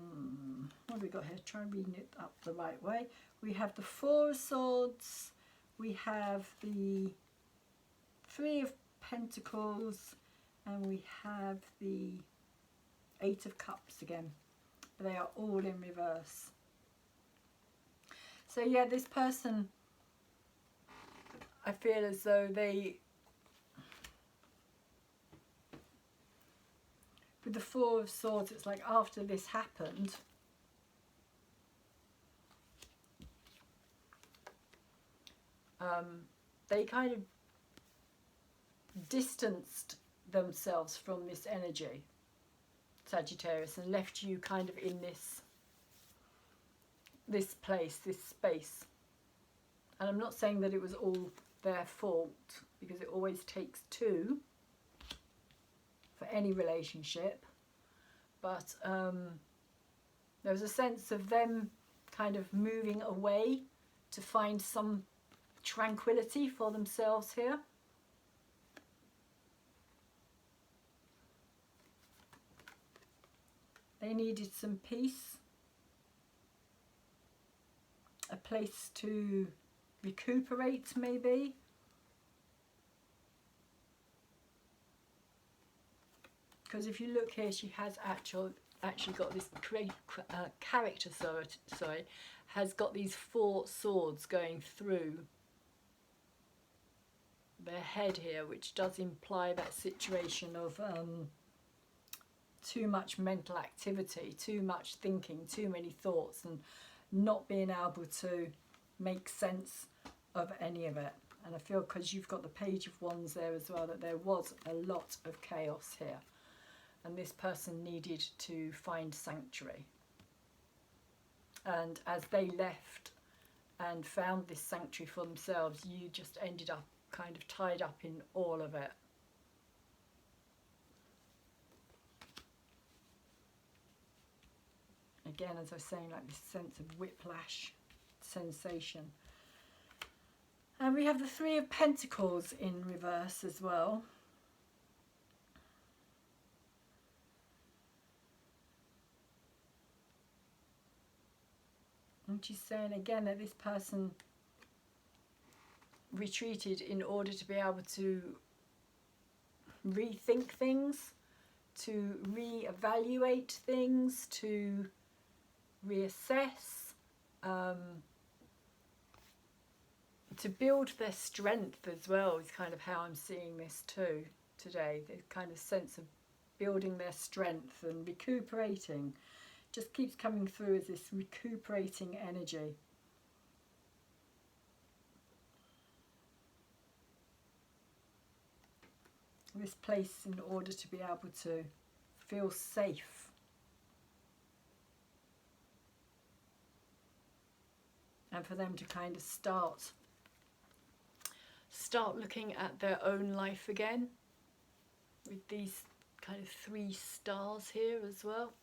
have we got here? Try reading it up the right way. We have the 4 of Swords, we have the 3 of Pentacles, and we have the 8 of Cups again. But they are all in reverse. So yeah, this person, I feel as though they, with the 4 of Swords, it's like after this happened, they kind of distanced themselves from this energy, Sagittarius, and left you kind of in this place, this space. And I'm not saying that it was all their fault, because it always takes 2 for any relationship, but there was a sense of them kind of moving away to find some tranquility for themselves here. They needed some peace, a place to recuperate maybe. Because if you look here, she has actually got this character, sorry, has got these 4 swords going through their head here, which does imply that situation of too much mental activity, too much thinking, too many thoughts, and not being able to make sense of any of it. And I feel, because you've got the Page of Wands there as well, that there was a lot of chaos here. And this person needed to find sanctuary. And as they left and found this sanctuary for themselves, you just ended up kind of tied up in all of it. Again, as I was saying, like this sense of whiplash sensation. And we have the Three of Pentacles in reverse as well. And she's saying again that this person retreated in order to be able to rethink things, to reevaluate things, to reassess, to build their strength as well is kind of how I'm seeing this too today. The kind of sense of building their strength and recuperating. Just keeps coming through as this recuperating energy. This place in order to be able to feel safe. And for them to kind of start looking at their own life again with these kind of 3 stars here as well.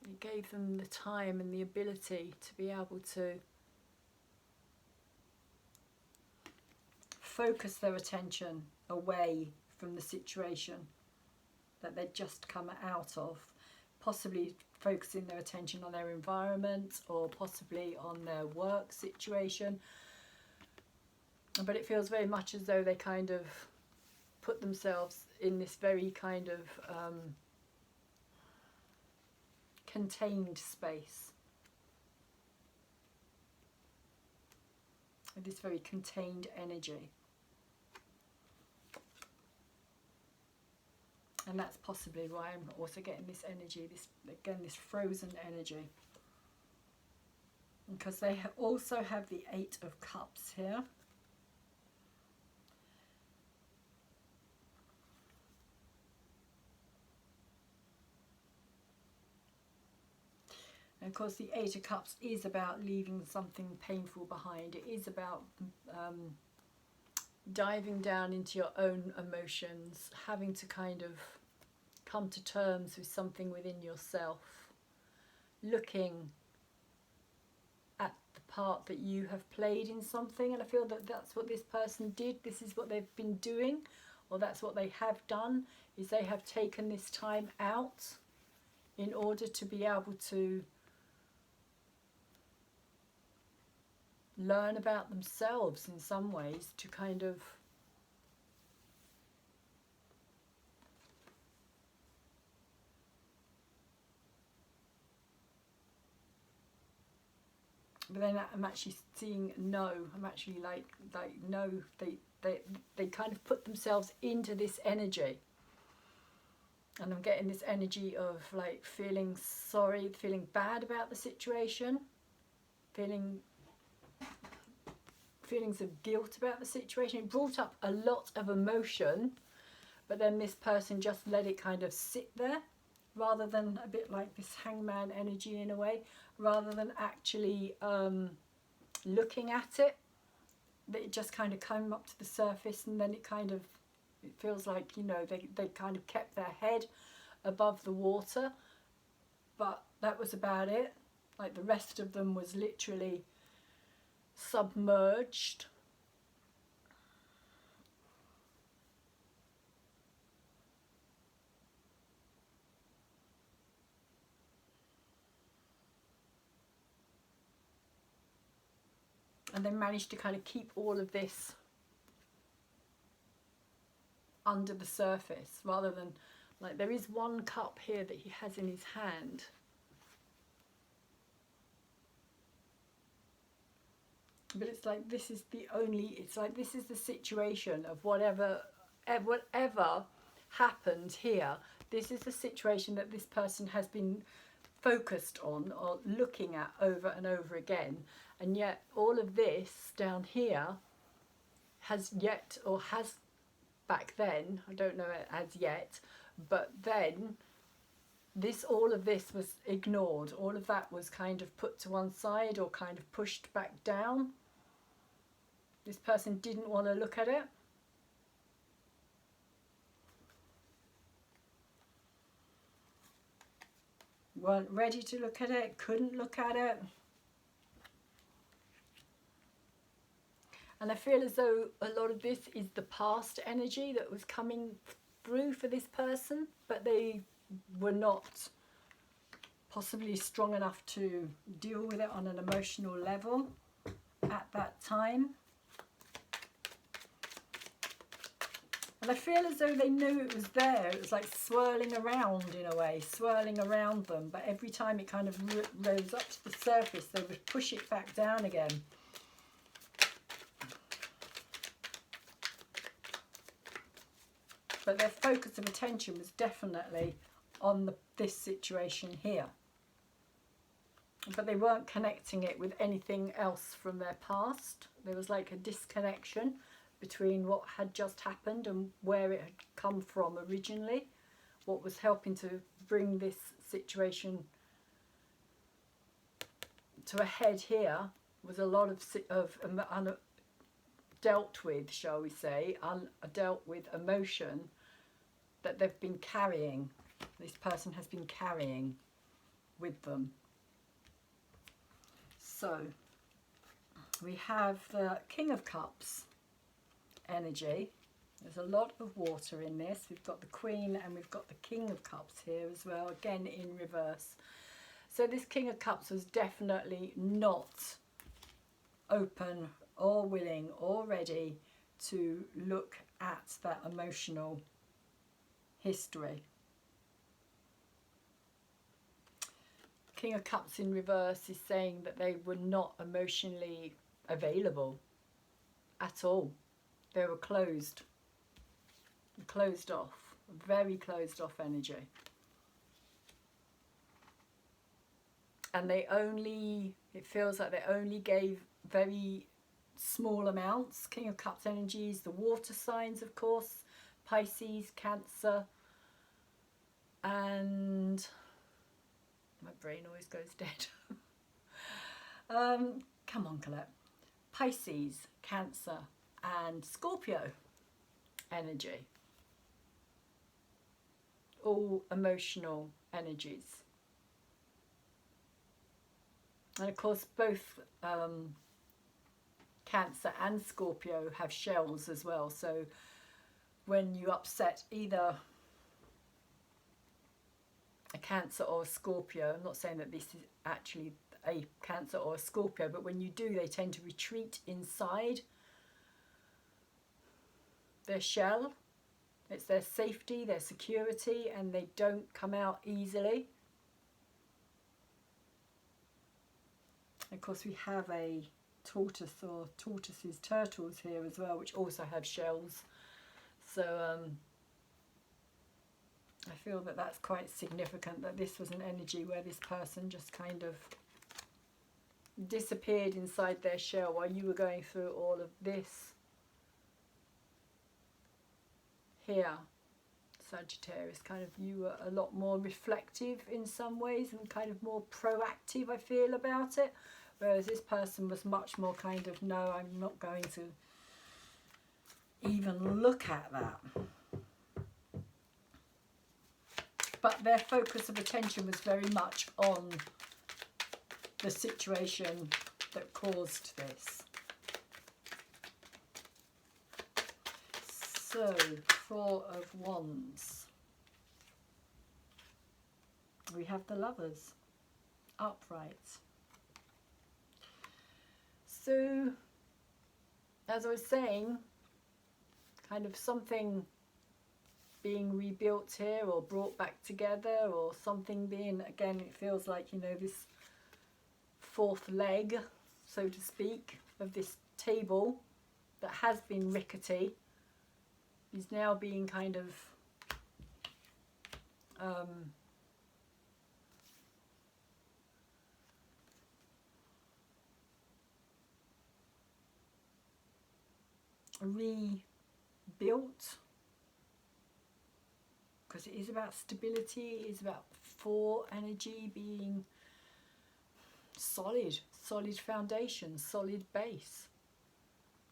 It gave them the time and the ability to be able to focus their attention away from the situation that they'd just come out of, possibly focusing their attention on their environment or possibly on their work situation. But it feels very much as though they kind of put themselves in this very kind of contained space, this very contained energy. And that's possibly why I'm also getting this energy, this again, this frozen energy. Because they also have the 8 of Cups here. And of course the 8 of Cups is about leaving something painful behind. It is about diving down into your own emotions, having to kind of come to terms with something within yourself, looking at the part that you have played in something. And I feel that that's what this person did. This is what they've been doing, or that's what they have done, is they have taken this time out in order to be able to learn about themselves in some ways, to kind of but then I'm actually seeing no, I'm actually like no, they kind of put themselves into this energy, and I'm getting this energy of like feeling sorry, feeling bad about the situation, feelings of guilt about the situation. It brought up a lot of emotion, but then this person just let it kind of sit there, rather than a bit like this hangman energy in a way, rather than actually looking at it. It just kind of came up to the surface, and then it feels like, you know, they kind of kept their head above the water, but that was about it. Like the rest of them was literally submerged. And they managed to kind of keep all of this under the surface, rather than, like, there is one cup here that he has in his hand. But it's like this is the only, it's like this is the situation of whatever happened here. This is the situation that this person has been focused on or looking at over and over again. And yet all of this down here has back then, I don't know it as yet, but then all of this was ignored. All of that was kind of put to one side or kind of pushed back down. This person didn't want to look at it. Weren't ready to look at it, couldn't look at it. And I feel as though a lot of this is the past energy that was coming through for this person, but they were not possibly strong enough to deal with it on an emotional level at that time. And I feel as though they knew it was there. It was like swirling around in a way, swirling around them. But every time it kind of rose up to the surface, they would push it back down again. But their focus of attention was definitely on this situation here. But they weren't connecting it with anything else from their past. There was like a disconnection between what had just happened and where it had come from originally. What was helping to bring this situation to a head here was a lot of dealt with, shall we say, dealt with emotion that they've been carrying. This person has been carrying with them. So we have the King of Cups energy. There's a lot of water in this. We've got the Queen and we've got the King of Cups here as well, again in reverse. So this King of Cups was definitely not open or willing or ready to look at that emotional history. King of Cups in reverse is saying that they were not emotionally available at all. They were closed off, very closed off energy. And they only, it feels like they only gave very small amounts. King of Cups energies, the water signs, of course, Pisces, Cancer, and my brain always goes dead. Come on, Colette. Pisces, Cancer, and Scorpio energy. All emotional energies. And of course, both Cancer and Scorpio have shells as well. So when you upset either a Cancer or a Scorpio, I'm not saying that this is actually a Cancer or a Scorpio, but when you do, they tend to retreat inside their shell. It's their safety, their security, and they don't come out easily. Of course, we have a tortoise or tortoises, turtles here as well, which also have shells. So I feel that that's quite significant, that this was an energy where this person just kind of disappeared inside their shell while you were going through all of this. Here, Sagittarius, kind of you were a lot more reflective in some ways and kind of more proactive, I feel, about it. Whereas this person was much more kind of, no, I'm not going to even look at that. But their focus of attention was very much on the situation that caused this. So, Four of Wands. We have the Lovers, upright. So, as I was saying, kind of something being rebuilt here or brought back together, or something being, again, it feels like, you know, this fourth leg, so to speak, of this table that has been rickety is now being kind of rebuilt, because it is about stability, it is about four energy being solid foundation, solid base.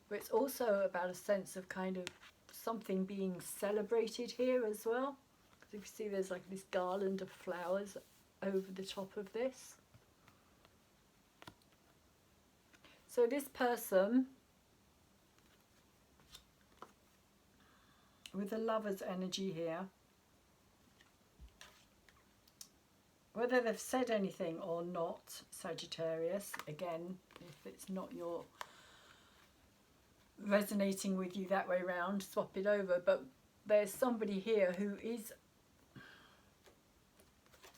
But it's also about a sense of kind of something being celebrated here as well. Because if you see, there's like this garland of flowers over the top of this. So this person with the Lover's energy here. Whether they've said anything or not, Sagittarius, again, if it's not your resonating with you that way round, swap it over. But there's somebody here who is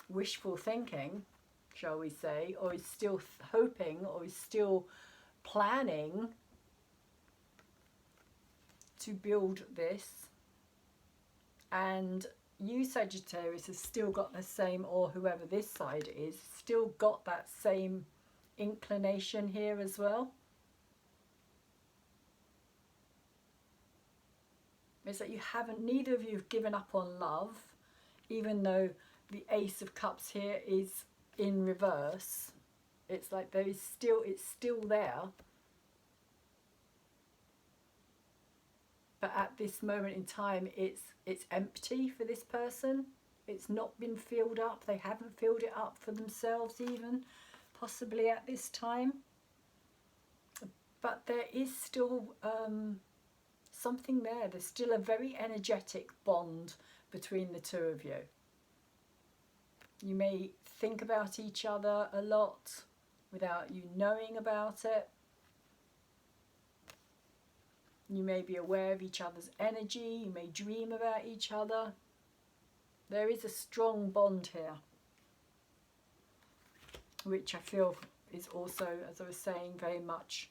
wishful thinking, shall we say, or is still hoping, or is still planning to build this. And you, Sagittarius, has still got the same, or whoever this side is, still got that same inclination here as well. It's that you haven't, neither of you have given up on love, even though the Ace of Cups here is in reverse. It's like there is still, it's still there. But at this moment in time, it's empty for this person. It's not been filled up. They haven't filled it up for themselves even, possibly at this time. But there is still something there. There's still a very energetic bond between the two of you. You may think about each other a lot without you knowing about it. You may be aware of each other's energy. You may dream about each other. There is a strong bond here, which I feel is also, as I was saying, very much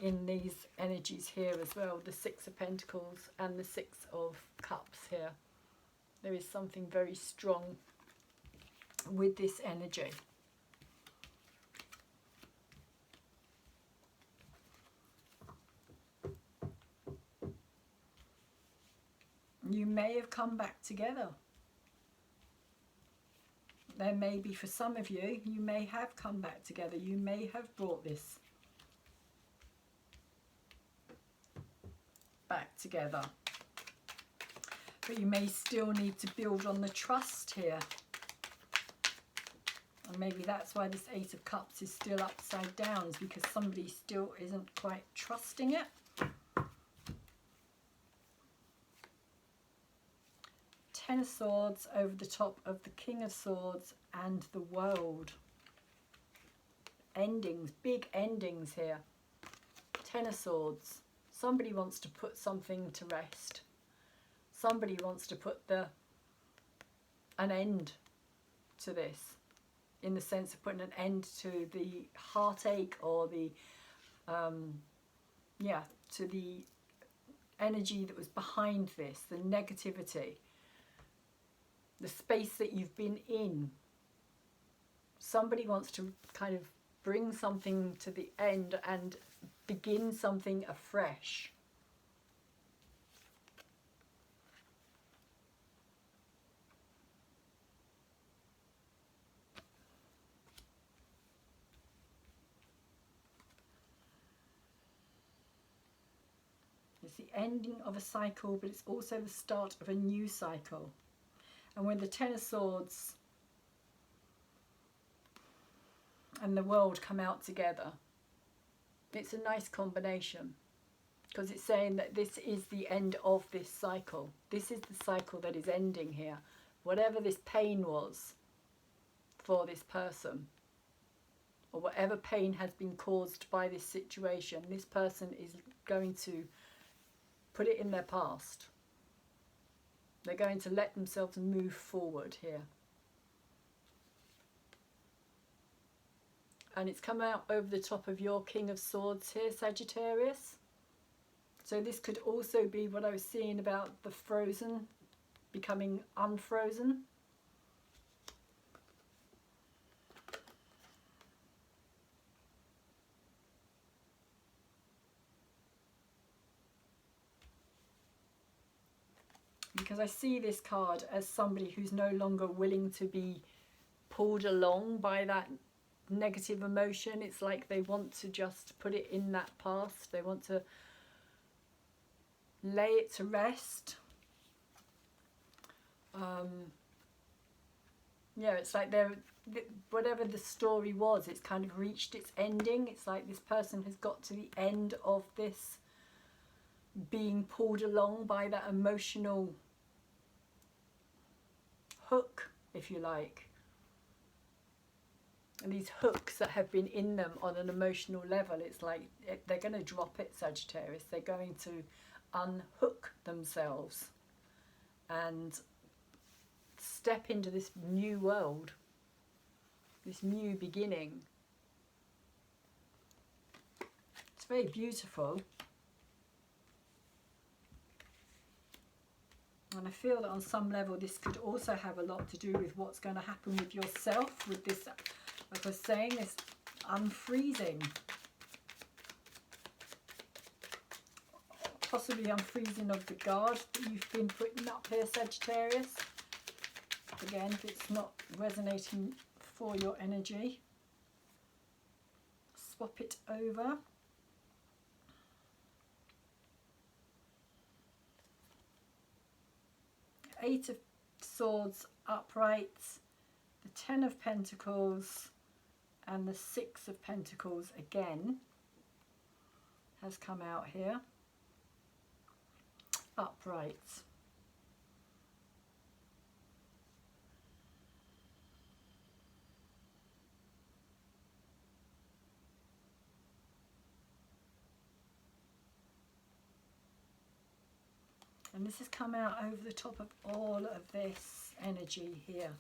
in these energies here as well. The Six of Pentacles and the Six of Cups here. There is something very strong with this energy. You may have come back together. There may be, for some of you, you may have come back together. You may have brought this back together. But you may still need to build on the trust here. And maybe that's why this Eight of Cups is still upside down, is because somebody still isn't quite trusting it. Ten of Swords over the top of the King of Swords and the World. Endings, big endings here. Ten of Swords. Somebody wants to put something to rest. Somebody wants to put an end to this, in the sense of putting an end to the heartache or the to the energy that was behind this, the negativity, the space that you've been in. Somebody wants to kind of bring something to the end and begin something afresh. It's the ending of a cycle, but it's also the start of a new cycle. And when the Ten of Swords and the World come out together, it's a nice combination, because it's saying that this is the end of this cycle. This is the cycle that is ending here. Whatever this pain was for this person, or whatever pain has been caused by this situation, this person is going to put it in their past. They're going to let themselves move forward here. And it's come out over the top of your King of Swords here, Sagittarius. So this could also be what I was seeing about the frozen becoming unfrozen. Because I see this card as somebody who's no longer willing to be pulled along by that negative emotion. It's like they want to just put it in that past. They want to lay it to rest. Yeah, it's like whatever the story was, it's kind of reached its ending. It's like this person has got to the end of this being pulled along by that emotional hook, if you like. And these hooks that have been in them on an emotional level, it's like they're going to drop it, Sagittarius. They're going to unhook themselves and step into this new world, this new beginning. It's very beautiful. And I feel that on some level this could also have a lot to do with what's going to happen with yourself, with this, like I was saying, this unfreezing. Possibly unfreezing of the guard that you've been putting up here, Sagittarius. Again, if it's not resonating for your energy, swap it over. Eight of Swords upright, the Ten of Pentacles, and the Six of Pentacles again has come out here, upright. And this has come out over the top of all of this energy here.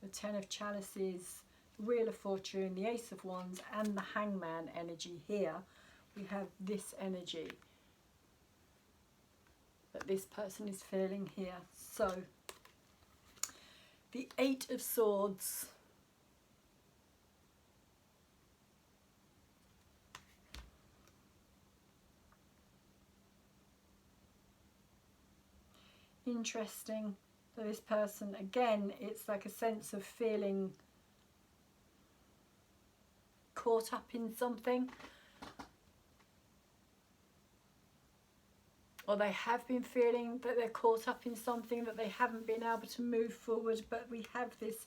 The Ten of Chalices, Wheel of Fortune, the Ace of Wands, and the Hangman energy here. We have this energy that this person is feeling here. So, the Eight of Swords. Interesting. So this person, again, it's like a sense of feeling caught up in something. Or they have been feeling that they're caught up in something, that they haven't been able to move forward. But we have this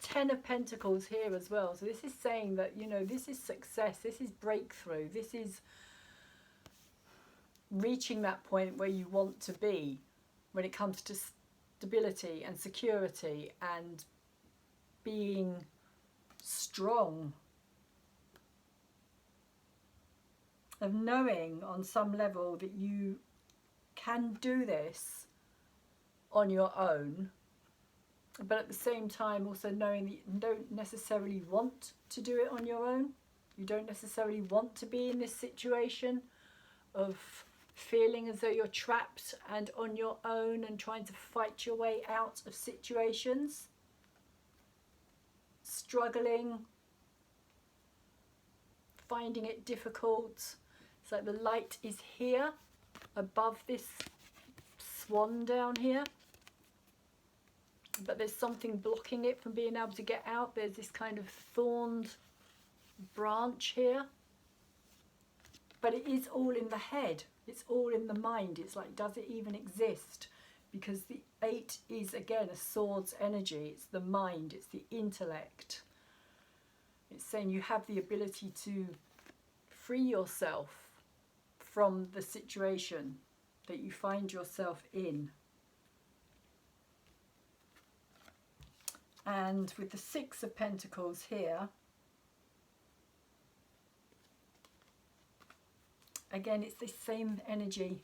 Ten of Pentacles here as well. So this is saying that, you know, this is success, this is breakthrough, this is reaching that point where you want to be when it comes to stability and security and being strong, of knowing on some level that you can do this on your own, but at the same time also knowing that you don't necessarily want to do it on your own. You don't necessarily want to be in this situation of feeling as though you're trapped and on your own and trying to fight your way out of situations, struggling, finding it difficult. It's like the light is here above this swan down here, but there's something blocking it from being able to get out. There's this kind of thorned branch here, but it is all in the head. It's all in the mind. It's like, does it even exist? Because the Eight is, again, a sword's energy. It's the mind. It's the intellect. It's saying you have the ability to free yourself from the situation that you find yourself in. And with the Six of Pentacles here, again, it's the same energy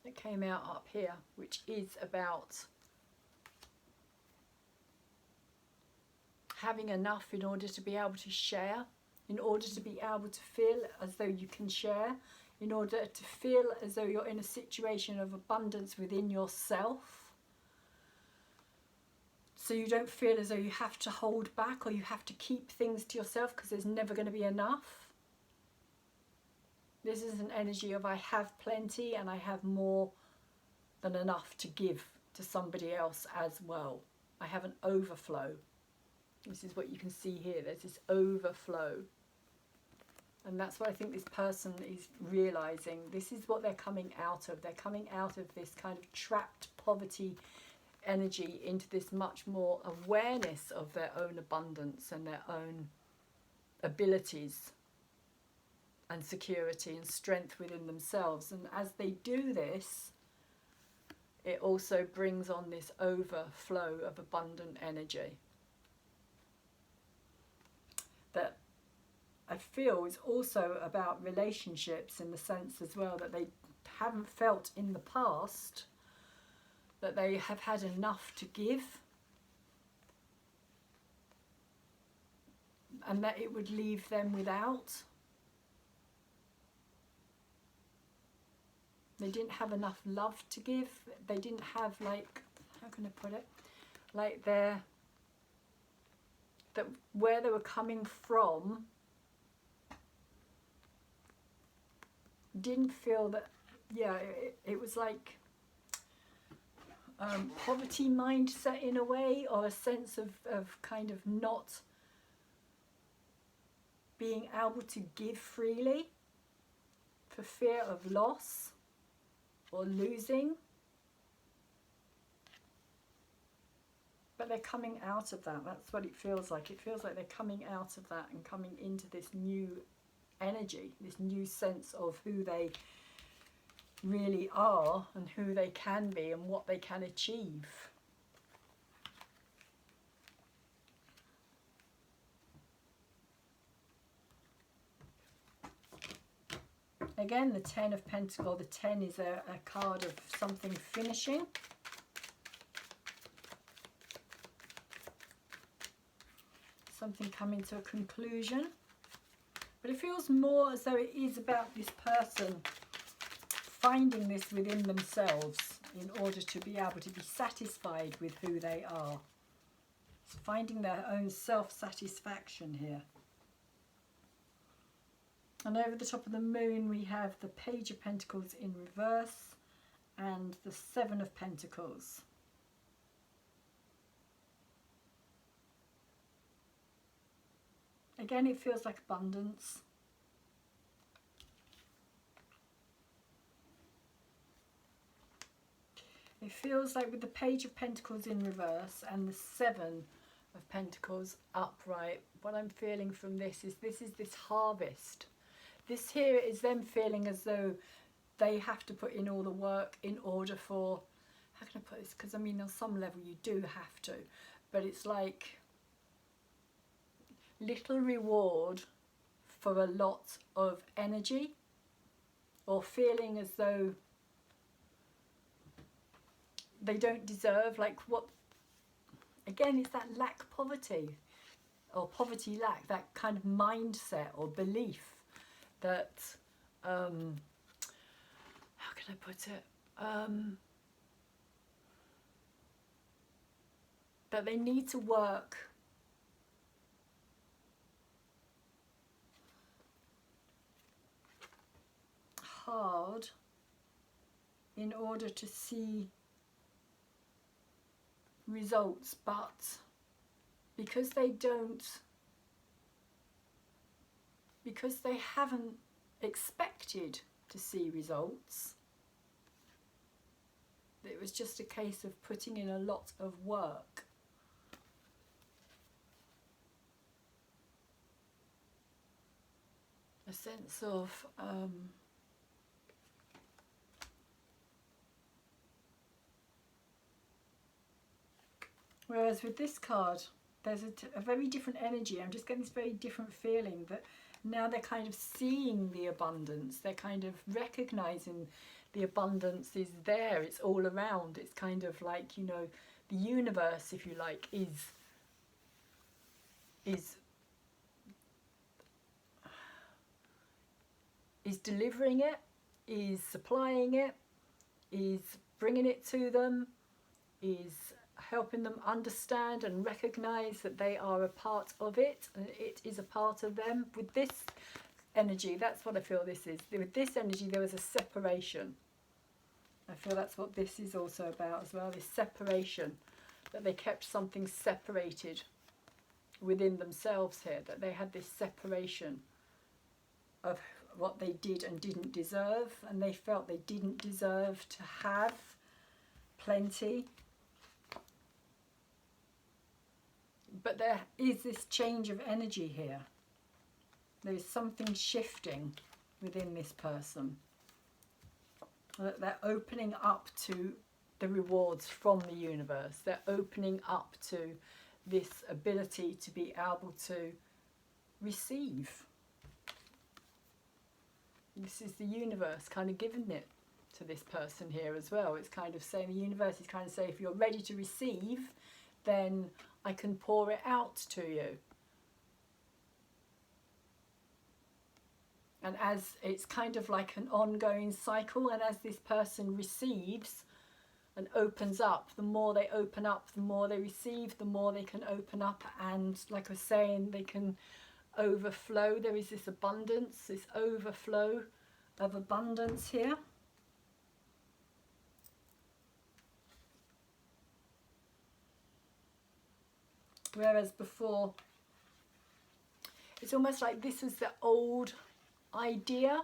that came out up here, which is about having enough in order to be able to share, in order to be able to feel as though you can share, in order to feel as though you're in a situation of abundance within yourself. So you don't feel as though you have to hold back or you have to keep things to yourself because there's never going to be enough. This is an energy of I have plenty and I have more than enough to give to somebody else as well. I have an overflow. This is what you can see here. There's this overflow. And that's what I think this person is realizing. This is what they're coming out of. They're coming out of this kind of trapped poverty energy into this much more awareness of their own abundance and their own abilities. and security and strength within themselves. And as they do this, it also brings on this overflow of abundant energy that I feel is also about relationships, in the sense as well that they haven't felt in the past that they have had enough to give, and that it would leave them without. They didn't have enough love to give. They didn't have, like, how can I put it, like that where they were coming from didn't feel that, yeah, it was like poverty mindset in a way, or a sense of kind of not being able to give freely for fear of loss or losing. But they're coming out of that. That's what it feels like. It feels like they're coming out of that and coming into this new energy, this new sense of who they really are and who they can be and what they can achieve. Again, the 10 of Pentacles, the 10 is a card of something finishing. Something coming to a conclusion. But it feels more as though it is about this person finding this within themselves in order to be able to be satisfied with who they are. It's finding their own self-satisfaction here. And over the top of the moon we have the Page of Pentacles in reverse and the 7 of Pentacles. Again, it feels like abundance. It feels like with the Page of Pentacles in reverse and the 7 of Pentacles upright, what I'm feeling from this is this harvest. This here is them feeling as though they have to put in all the work in order for, how can I put this? Because I mean, on some level you do have to, but it's like little reward for a lot of energy, or feeling as though they don't deserve, like what, again, it's that lack poverty, or poverty lack, that kind of mindset or belief that, how can I put it, that they need to work hard in order to see results, but because they haven't expected to see results, it was just a case of putting in a lot of work. A sense of whereas with this card, there's a very different energy. I'm just getting this very different feeling that now they're kind of seeing the abundance. They're kind of recognizing the abundance is there. It's all around. It's kind of like, you know, the universe, if you like, is delivering it, is supplying it, is bringing it to them, is helping them understand and recognize that they are a part of it and it is a part of them. With this energy, that's what I feel this is. With this energy, there was a separation. I feel that's what this is also about as well, this separation, that they kept something separated within themselves here, that they had this separation of what they did and didn't deserve, and they felt they didn't deserve to have plenty. But there is this change of energy here. There is something shifting. within this person. That they're opening up to the rewards from the universe. They're opening up to this ability to be able to receive. This is the universe kind of giving it to this person here as well. It's kind of saying, the universe is kind of saying, if you're ready to receive, then I can pour it out to you. And as it's kind of like an ongoing cycle, and as this person receives and opens up, the more they open up, the more they receive, the more they can open up, and like I was saying, they can overflow. There is this abundance, this overflow of abundance here. Whereas before, it's almost like this was the old idea,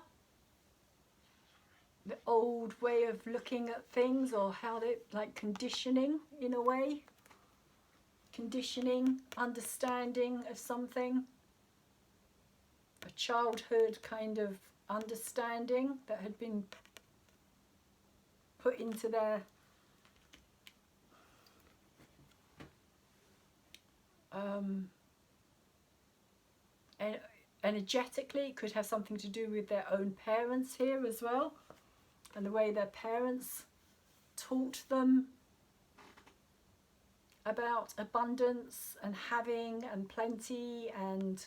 the old way of looking at things, or how they, like conditioning in a way, conditioning, understanding of something, a childhood kind of understanding that had been put into their energetically. It could have something to do with their own parents here as well, and the way their parents taught them about abundance and having and plenty. And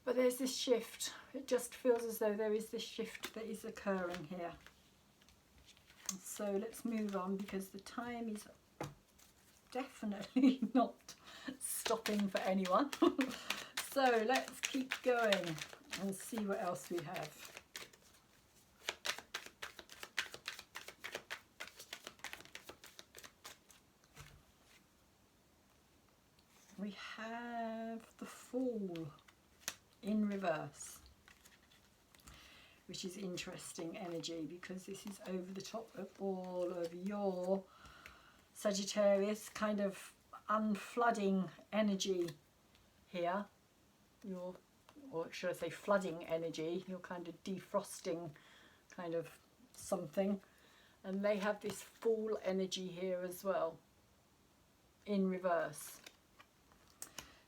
but there's this shift. It just feels as though there is this shift that is occurring here. So let's move on, because the time is definitely not stopping for anyone. So let's keep going and see what else we have. We have the Fool in reverse, which is interesting energy, because this is over the top of all of your Sagittarius kind of unflooding energy here. Your, or should I say flooding energy, you're kind of defrosting kind of something. And they have this Fool energy here as well, in reverse.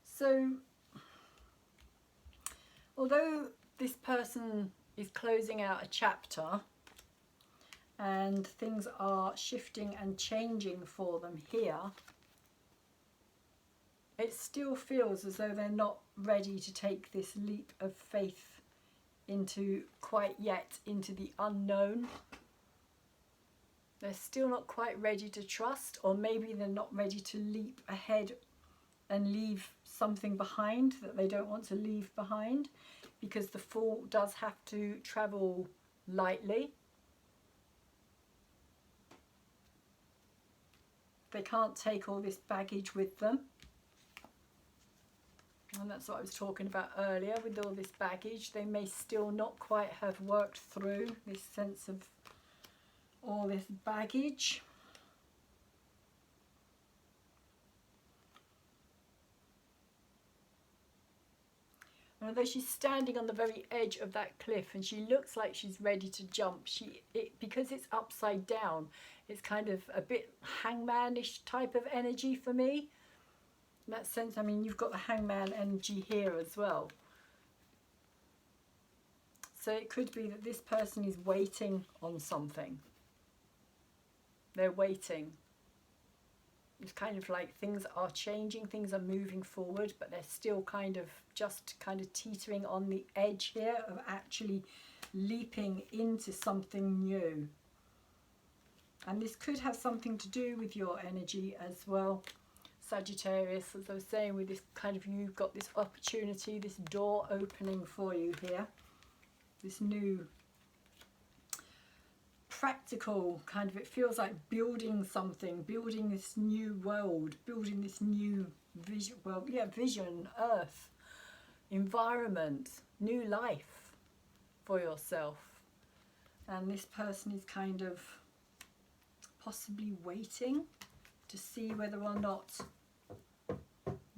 So, although this person is closing out a chapter and things are shifting and changing for them here, it still feels as though they're not ready to take this leap of faith into quite yet into the unknown. They're still not quite ready to trust, or maybe they're not ready to leap ahead and leave something behind that they don't want to leave behind, because the Fool does have to travel lightly. They can't take all this baggage with them. And that's what I was talking about earlier, with all this baggage. They may still not quite have worked through this sense of all this baggage. And although she's standing on the very edge of that cliff and she looks like she's ready to jump, because it's upside down, it's kind of a bit hangman-ish type of energy for me. In that sense, I mean, you've got the hangman energy here as well. So it could be that this person is waiting on something. They're waiting. It's kind of like things are changing, things are moving forward, but they're still kind of just kind of teetering on the edge here of actually leaping into something new. And this could have something to do with your energy as well, Sagittarius. As I was saying, with this kind of, you've got this opportunity, this door opening for you here, this new practical kind of, it feels like building something, building this new world, building this new vision, well, yeah, vision, earth, environment, new life for yourself. And this person is kind of possibly waiting to see whether or not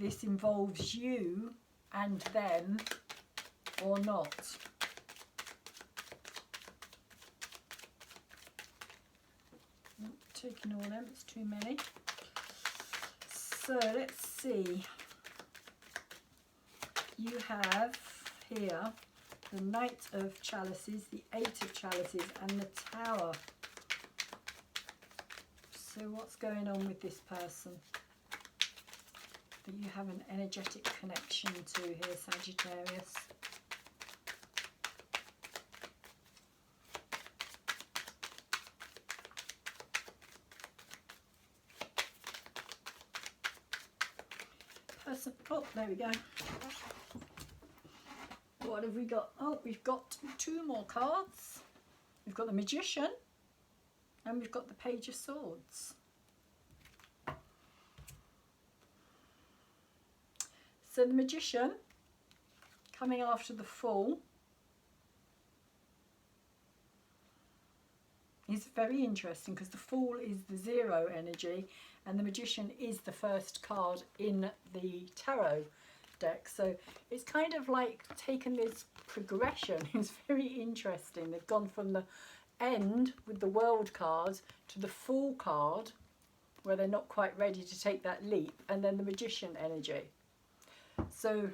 this involves you and them or not. Taking all them, it's too many. So let's see. You have here the Knight of Chalices, the Eight of Chalices, and the Tower. So what's going on with this person that you have an energetic connection to here, Sagittarius? Oh, there we go. What have we got? Oh, we've got two more cards. We've got the Magician and we've got the Page of Swords. So the Magician, coming after the Fool, is very interesting because the Fool is the zero energy and the Magician is the first card in the tarot deck. So it's kind of like taken this progression. It's very interesting. They've gone from the end with the World card to the Fool card where they're not quite ready to take that leap, and then the Magician energy. So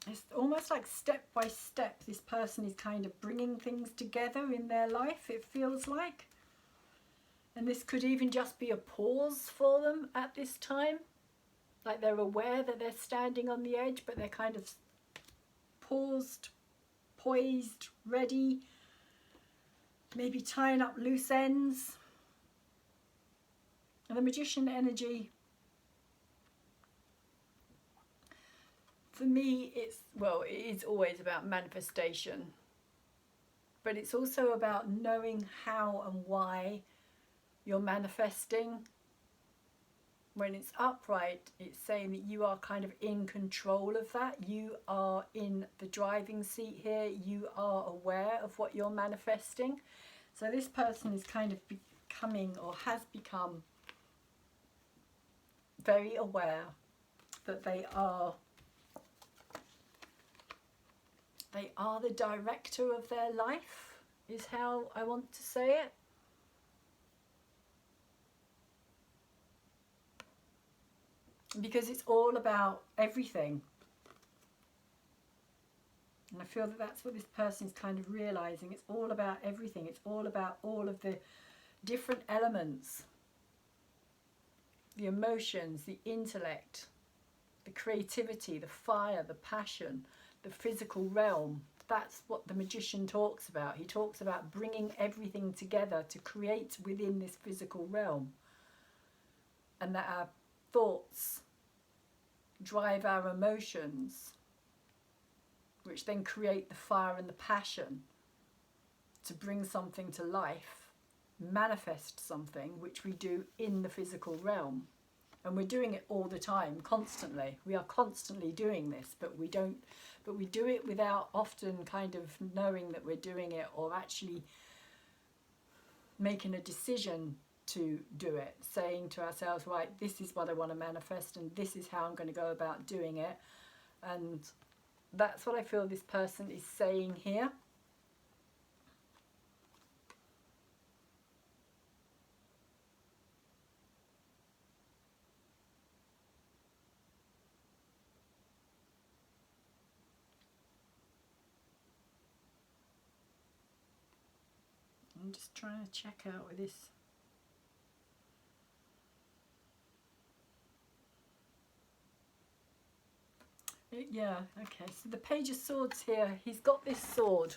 it's almost like step by step this person is kind of bringing things together in their life, it feels like. And this could even just be a pause for them at this time. Like they're aware that they're standing on the edge, but they're kind of paused, poised, ready, maybe tying up loose ends. And the Magician energy, for me, it's, well, it is always about manifestation, but it's also about knowing how and why you're manifesting. When it's upright, it's saying that you are kind of in control of that. You are in the driving seat here. You are aware of what you're manifesting. So this person is kind of becoming, or has become, very aware that they are the director of their life, is how I want to say it. Because it's all about everything. And I feel that that's what this person is kind of realizing. It's all about everything. It's all about all of the different elements. The emotions, the intellect, the creativity, the fire, the passion, the physical realm. That's what the Magician talks about. He talks about bringing everything together to create within this physical realm. And that our thoughts drive our emotions, which then create the fire and the passion to bring something to life, manifest something, which we do in the physical realm. And we're doing it all the time, constantly. We are constantly doing this, but we do it without often kind of knowing that we're doing it, or actually making a decision to do it, saying to ourselves, right, this is what I want to manifest and this is how I'm going to go about doing it. And that's what I feel this person is saying here. I'm just trying to check out with this. Yeah, okay, so the Page of Swords here, he's got this sword,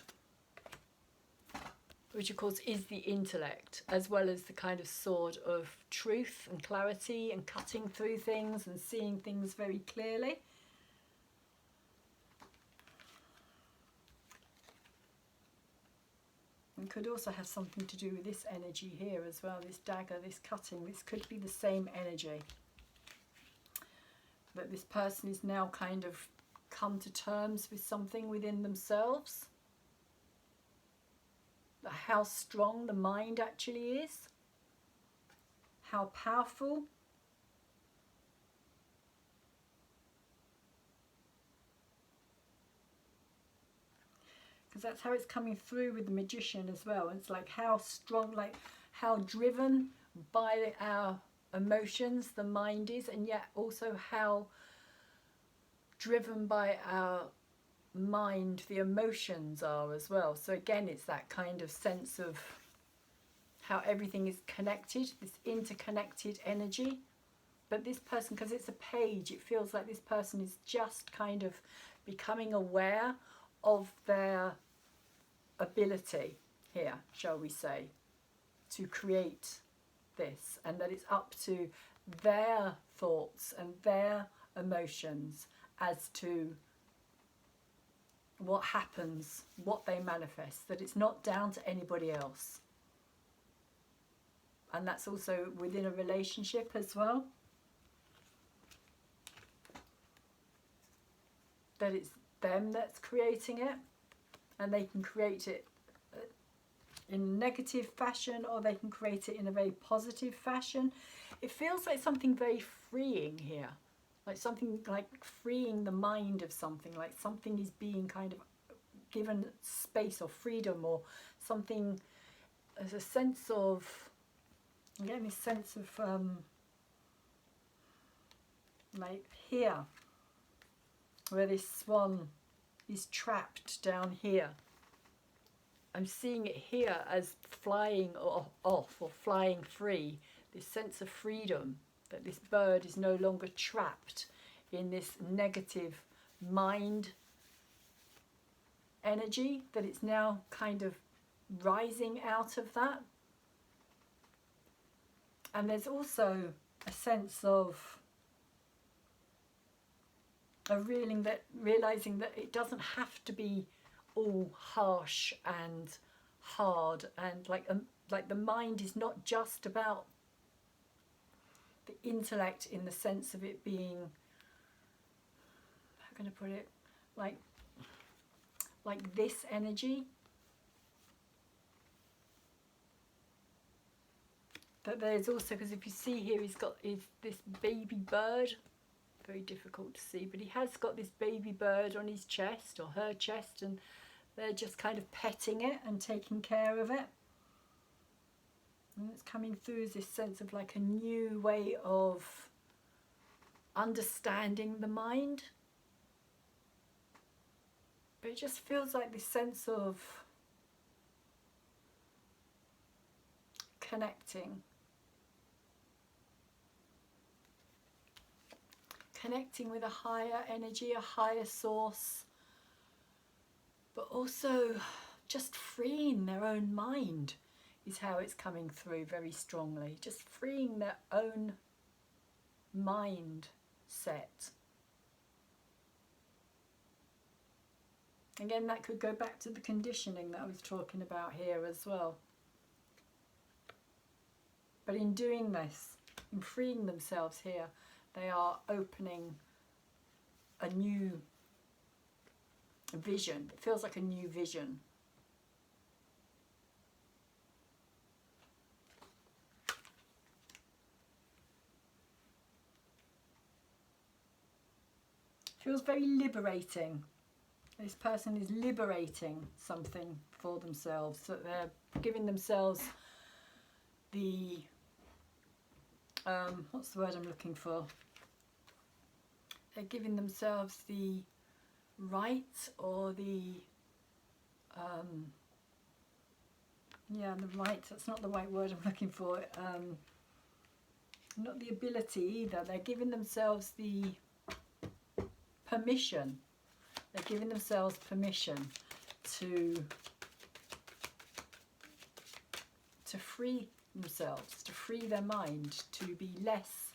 which of course is the intellect, as well as the kind of sword of truth and clarity and cutting through things and seeing things very clearly. It could also have something to do with this energy here as well, this dagger, this cutting. This could be the same energy. That this person is now kind of come to terms with something within themselves. How strong the mind actually is. How powerful. because that's how it's coming through with the Magician as well. It's like how strong, like how driven by our emotions the mind is, and yet also how driven by our mind the emotions are as well. So again, it's that kind of sense of how everything is connected, this interconnected energy. But this person, because it's a page, it feels like this person is just kind of becoming aware of their ability here, shall we say, to create this, and that it's up to their thoughts and their emotions as to what happens, what they manifest, that it's not down to anybody else. And that's also within a relationship as well, that it's them that's creating it, and they can create it in a negative fashion, or they can create it in a very positive fashion. It feels like something very freeing here, like something like freeing the mind of something, like something is being kind of given space or freedom, or something as a sense of, again, this sense of like here, where this swan is trapped down here. I'm seeing it here as flying off or flying free, this sense of freedom, that this bird is no longer trapped in this negative mind energy, that it's now kind of rising out of that. And there's also a sense of realizing that it doesn't have to be all harsh and hard, and like the mind is not just about the intellect in the sense of it being, how can I put it, like this energy, but there's also, because if you see here, he's got this baby bird, very difficult to see, but he has got this baby bird on his chest, or her chest, and they're just kind of petting it and taking care of it. And it's coming through as this sense of like a new way of understanding the mind. But it just feels like this sense of connecting with a higher energy, a higher source, but also just freeing their own mind is how it's coming through very strongly. Just freeing their own mind set. Again, that could go back to the conditioning that I was talking about here as well. But in doing this, in freeing themselves here, they are opening a new vision. It feels like a new vision. It feels very liberating. This person is liberating something for themselves, that they're giving themselves the what's the word I'm looking for? They're giving themselves the right, or the the right, that's not the right word I'm looking for, not the ability either. They're giving themselves the permission. They're giving themselves permission to free themselves, to free their mind, to be less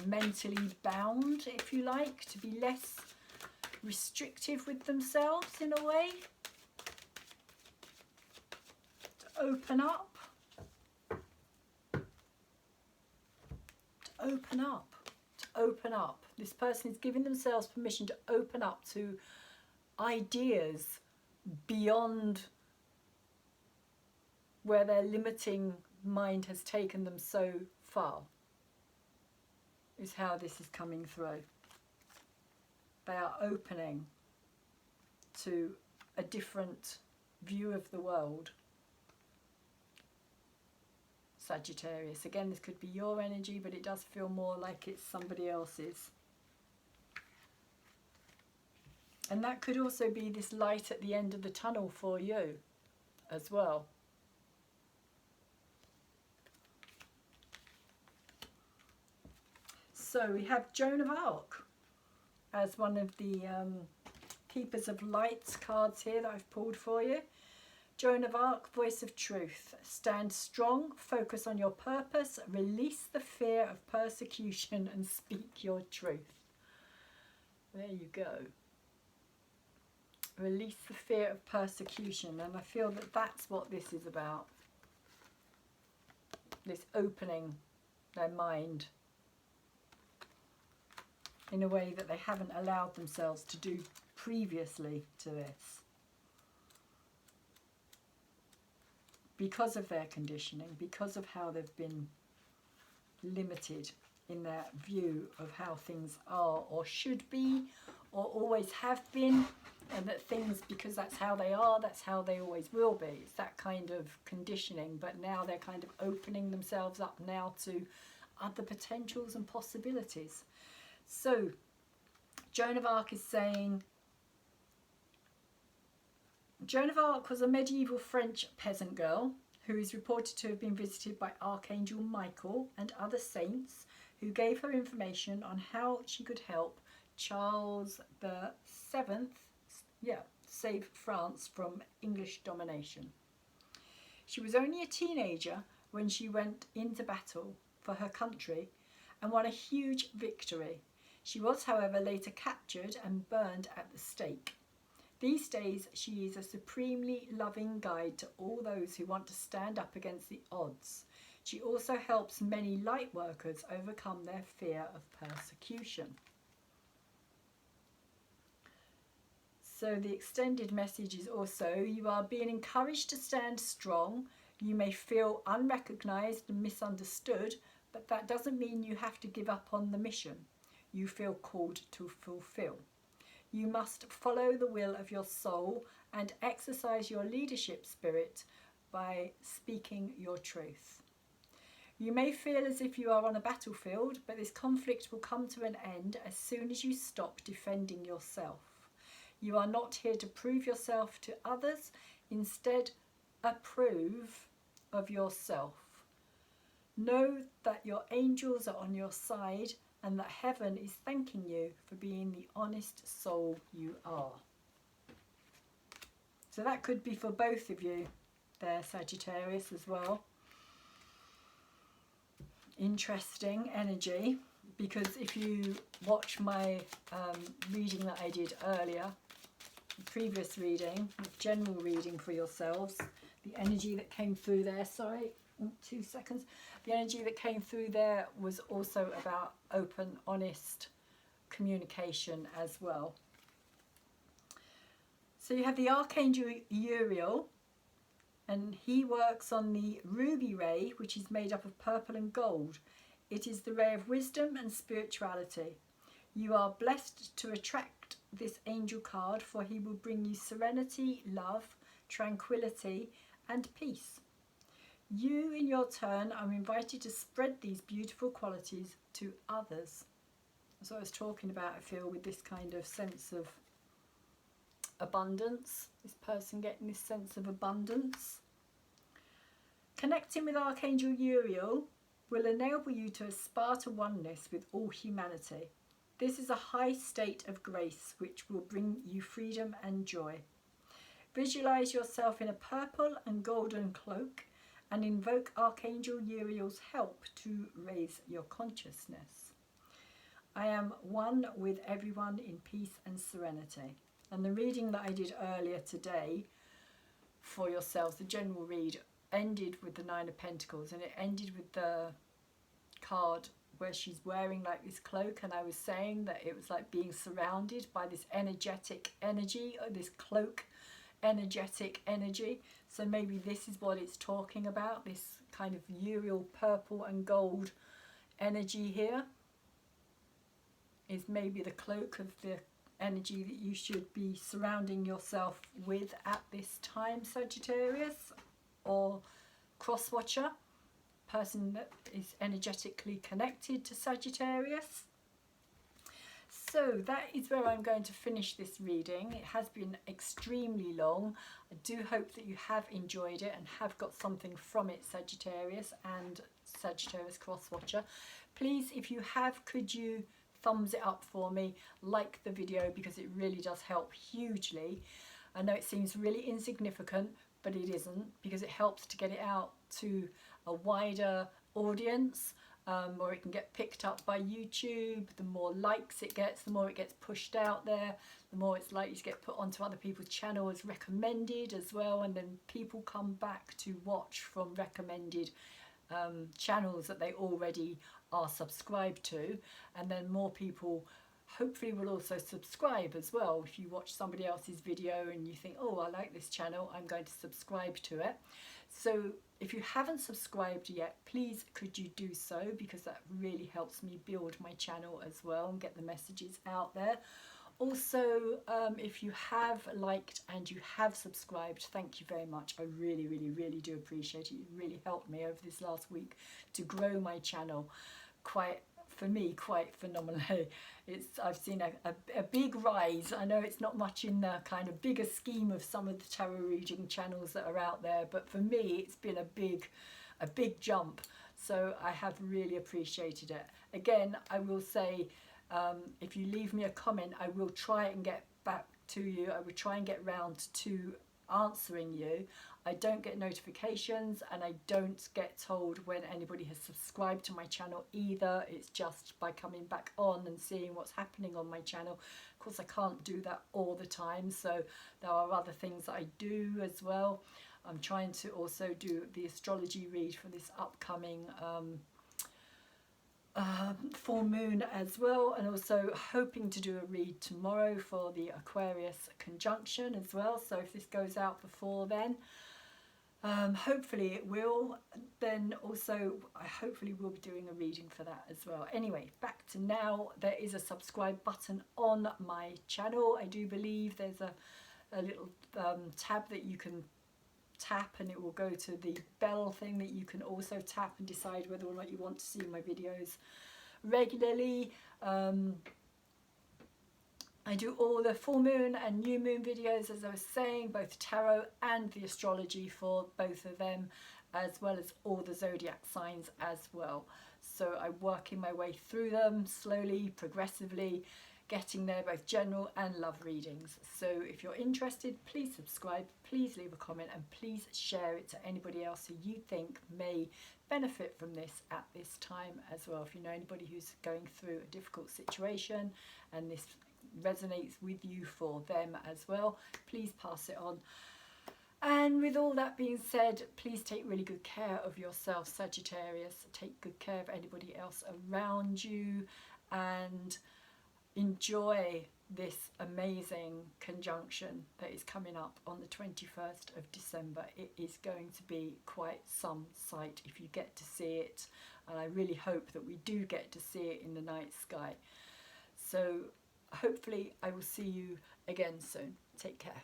mentally bound, if you like, to be less restrictive with themselves in a way, to open up, to open up, to open up. This person is giving themselves permission to open up to ideas beyond where their limiting mind has taken them so far, is how this is coming through. They are opening to a different view of the world. Sagittarius. Again, this could be your energy, but it does feel more like it's somebody else's. And that could also be this light at the end of the tunnel for you as well. So we have Joan of Arc as one of the Keepers of Lights cards here that I've pulled for you. Joan of Arc, voice of truth. Stand strong, focus on your purpose, release the fear of persecution and speak your truth. There you go. Release the fear of persecution, and I feel that that's what this is about. This opening their mind in a way that they haven't allowed themselves to do previously to this. Because of their conditioning, because of how they've been limited in their view of how things are or should be or always have been, and that things, because that's how they are, that's how they always will be. It's that kind of conditioning, but now they're kind of opening themselves up now to other potentials and possibilities. So Joan of Arc is saying, Joan of Arc was a medieval French peasant girl who is reported to have been visited by Archangel Michael and other saints who gave her information on how she could help Charles VII, save France from English domination. She was only a teenager when she went into battle for her country and won a huge victory. She was, however, later captured and burned at the stake. These days, she is a supremely loving guide to all those who want to stand up against the odds. She also helps many light workers overcome their fear of persecution. So the extended message is also, you are being encouraged to stand strong. You may feel unrecognised and misunderstood, but that doesn't mean you have to give up on the mission you feel called to fulfill. You must follow the will of your soul and exercise your leadership spirit by speaking your truth. You may feel as if you are on a battlefield, but this conflict will come to an end as soon as you stop defending yourself. You are not here to prove yourself to others, instead approve of yourself. Know that your angels are on your side and that heaven is thanking you for being the honest soul you are. So that could be for both of you there, Sagittarius, as well. Interesting energy, because if you watch my reading that I did earlier, the previous reading, the general reading for yourselves, the energy that came through there, sorry, 2 seconds. The energy that came through there was also about open, honest communication as well. So you have the Archangel Uriel, and he works on the ruby ray, which is made up of purple and gold. It is the ray of wisdom and spirituality. You are blessed to attract this angel card, for he will bring you serenity, love, tranquility, and peace. You, in your turn, are invited to spread these beautiful qualities to others. That's what I was talking about, I feel, with this kind of sense of abundance. This person getting this sense of abundance. Connecting with Archangel Uriel will enable you to aspire to oneness with all humanity. This is a high state of grace which will bring you freedom and joy. Visualize yourself in a purple and golden cloak and invoke Archangel Uriel's help to raise your consciousness. I am one with everyone in peace and serenity. And the reading that I did earlier today for yourselves, the general read, ended with the Nine of Pentacles, and it ended with the card where she's wearing like this cloak, and I was saying that it was like being surrounded by this energetic energy, or this cloak energetic energy. So maybe this is what it's talking about, this kind of Uriel purple and gold energy here is maybe the cloak of the energy that you should be surrounding yourself with at this time, Sagittarius, or cross-watcher, person that is energetically connected to Sagittarius. So that is where I'm going to finish this reading. It has been extremely long. I do hope that you have enjoyed it and have got something from it, Sagittarius and Sagittarius cross-watcher. Please, if you have, could you thumbs it up for me, like the video, because it really does help hugely. I know it seems really insignificant, but it isn't, because it helps to get it out to a wider audience, or it can get picked up by YouTube. The more likes it gets, the more it gets pushed out there, the more it's likely to get put onto other people's channels, recommended as well, and then people come back to watch from recommended channels that they already are subscribed to, and then more people hopefully will also subscribe as well. If you watch somebody else's video and you think, oh, I like this channel, I'm going to subscribe to it. So if you haven't subscribed yet, please could you do so, because that really helps me build my channel as well and get the messages out there. Also, if you have liked and you have subscribed, thank you very much. I really, really, really do appreciate it. It really helped me over this last week to grow my channel quite phenomenally. I've seen a big rise. I know it's not much in the kind of bigger scheme of some of the tarot reading channels that are out there, but for me it's been a big jump. So I have really appreciated it. Again, I will say, if you leave me a comment, I will try and get back to you. I will try and get round to answering you. I don't get notifications, and I don't get told when anybody has subscribed to my channel either. It's just by coming back on and seeing what's happening on my channel. Of course, I can't do that all the time, so there are other things that I do as well. I'm trying to also do the astrology read for this upcoming full moon as well, and also hoping to do a read tomorrow for the Aquarius conjunction as well. So if this goes out before then, hopefully it will, then also I hopefully will be doing a reading for that as well. Anyway, back to now. There is a subscribe button on my channel. I do believe there's a little tab that you can tap, and it will go to the bell thing that you can also tap and decide whether or not you want to see my videos regularly. I do all the full moon and new moon videos, as I was saying, both tarot and the astrology for both of them, as well as all the zodiac signs as well. So I'm working my way through them slowly, progressively, getting there, both general and love readings. So if you're interested, please subscribe, please leave a comment, and please share it to anybody else who you think may benefit from this at this time as well. If you know anybody who's going through a difficult situation and this resonates with you for them as well, please pass it on. And with all that being said, please take really good care of yourself, Sagittarius. Take good care of anybody else around you, and enjoy this amazing conjunction that is coming up on the 21st of December. It is going to be quite some sight if you get to see it, and I really hope that we do get to see it in the night sky. So hopefully I will see you again soon. Take care.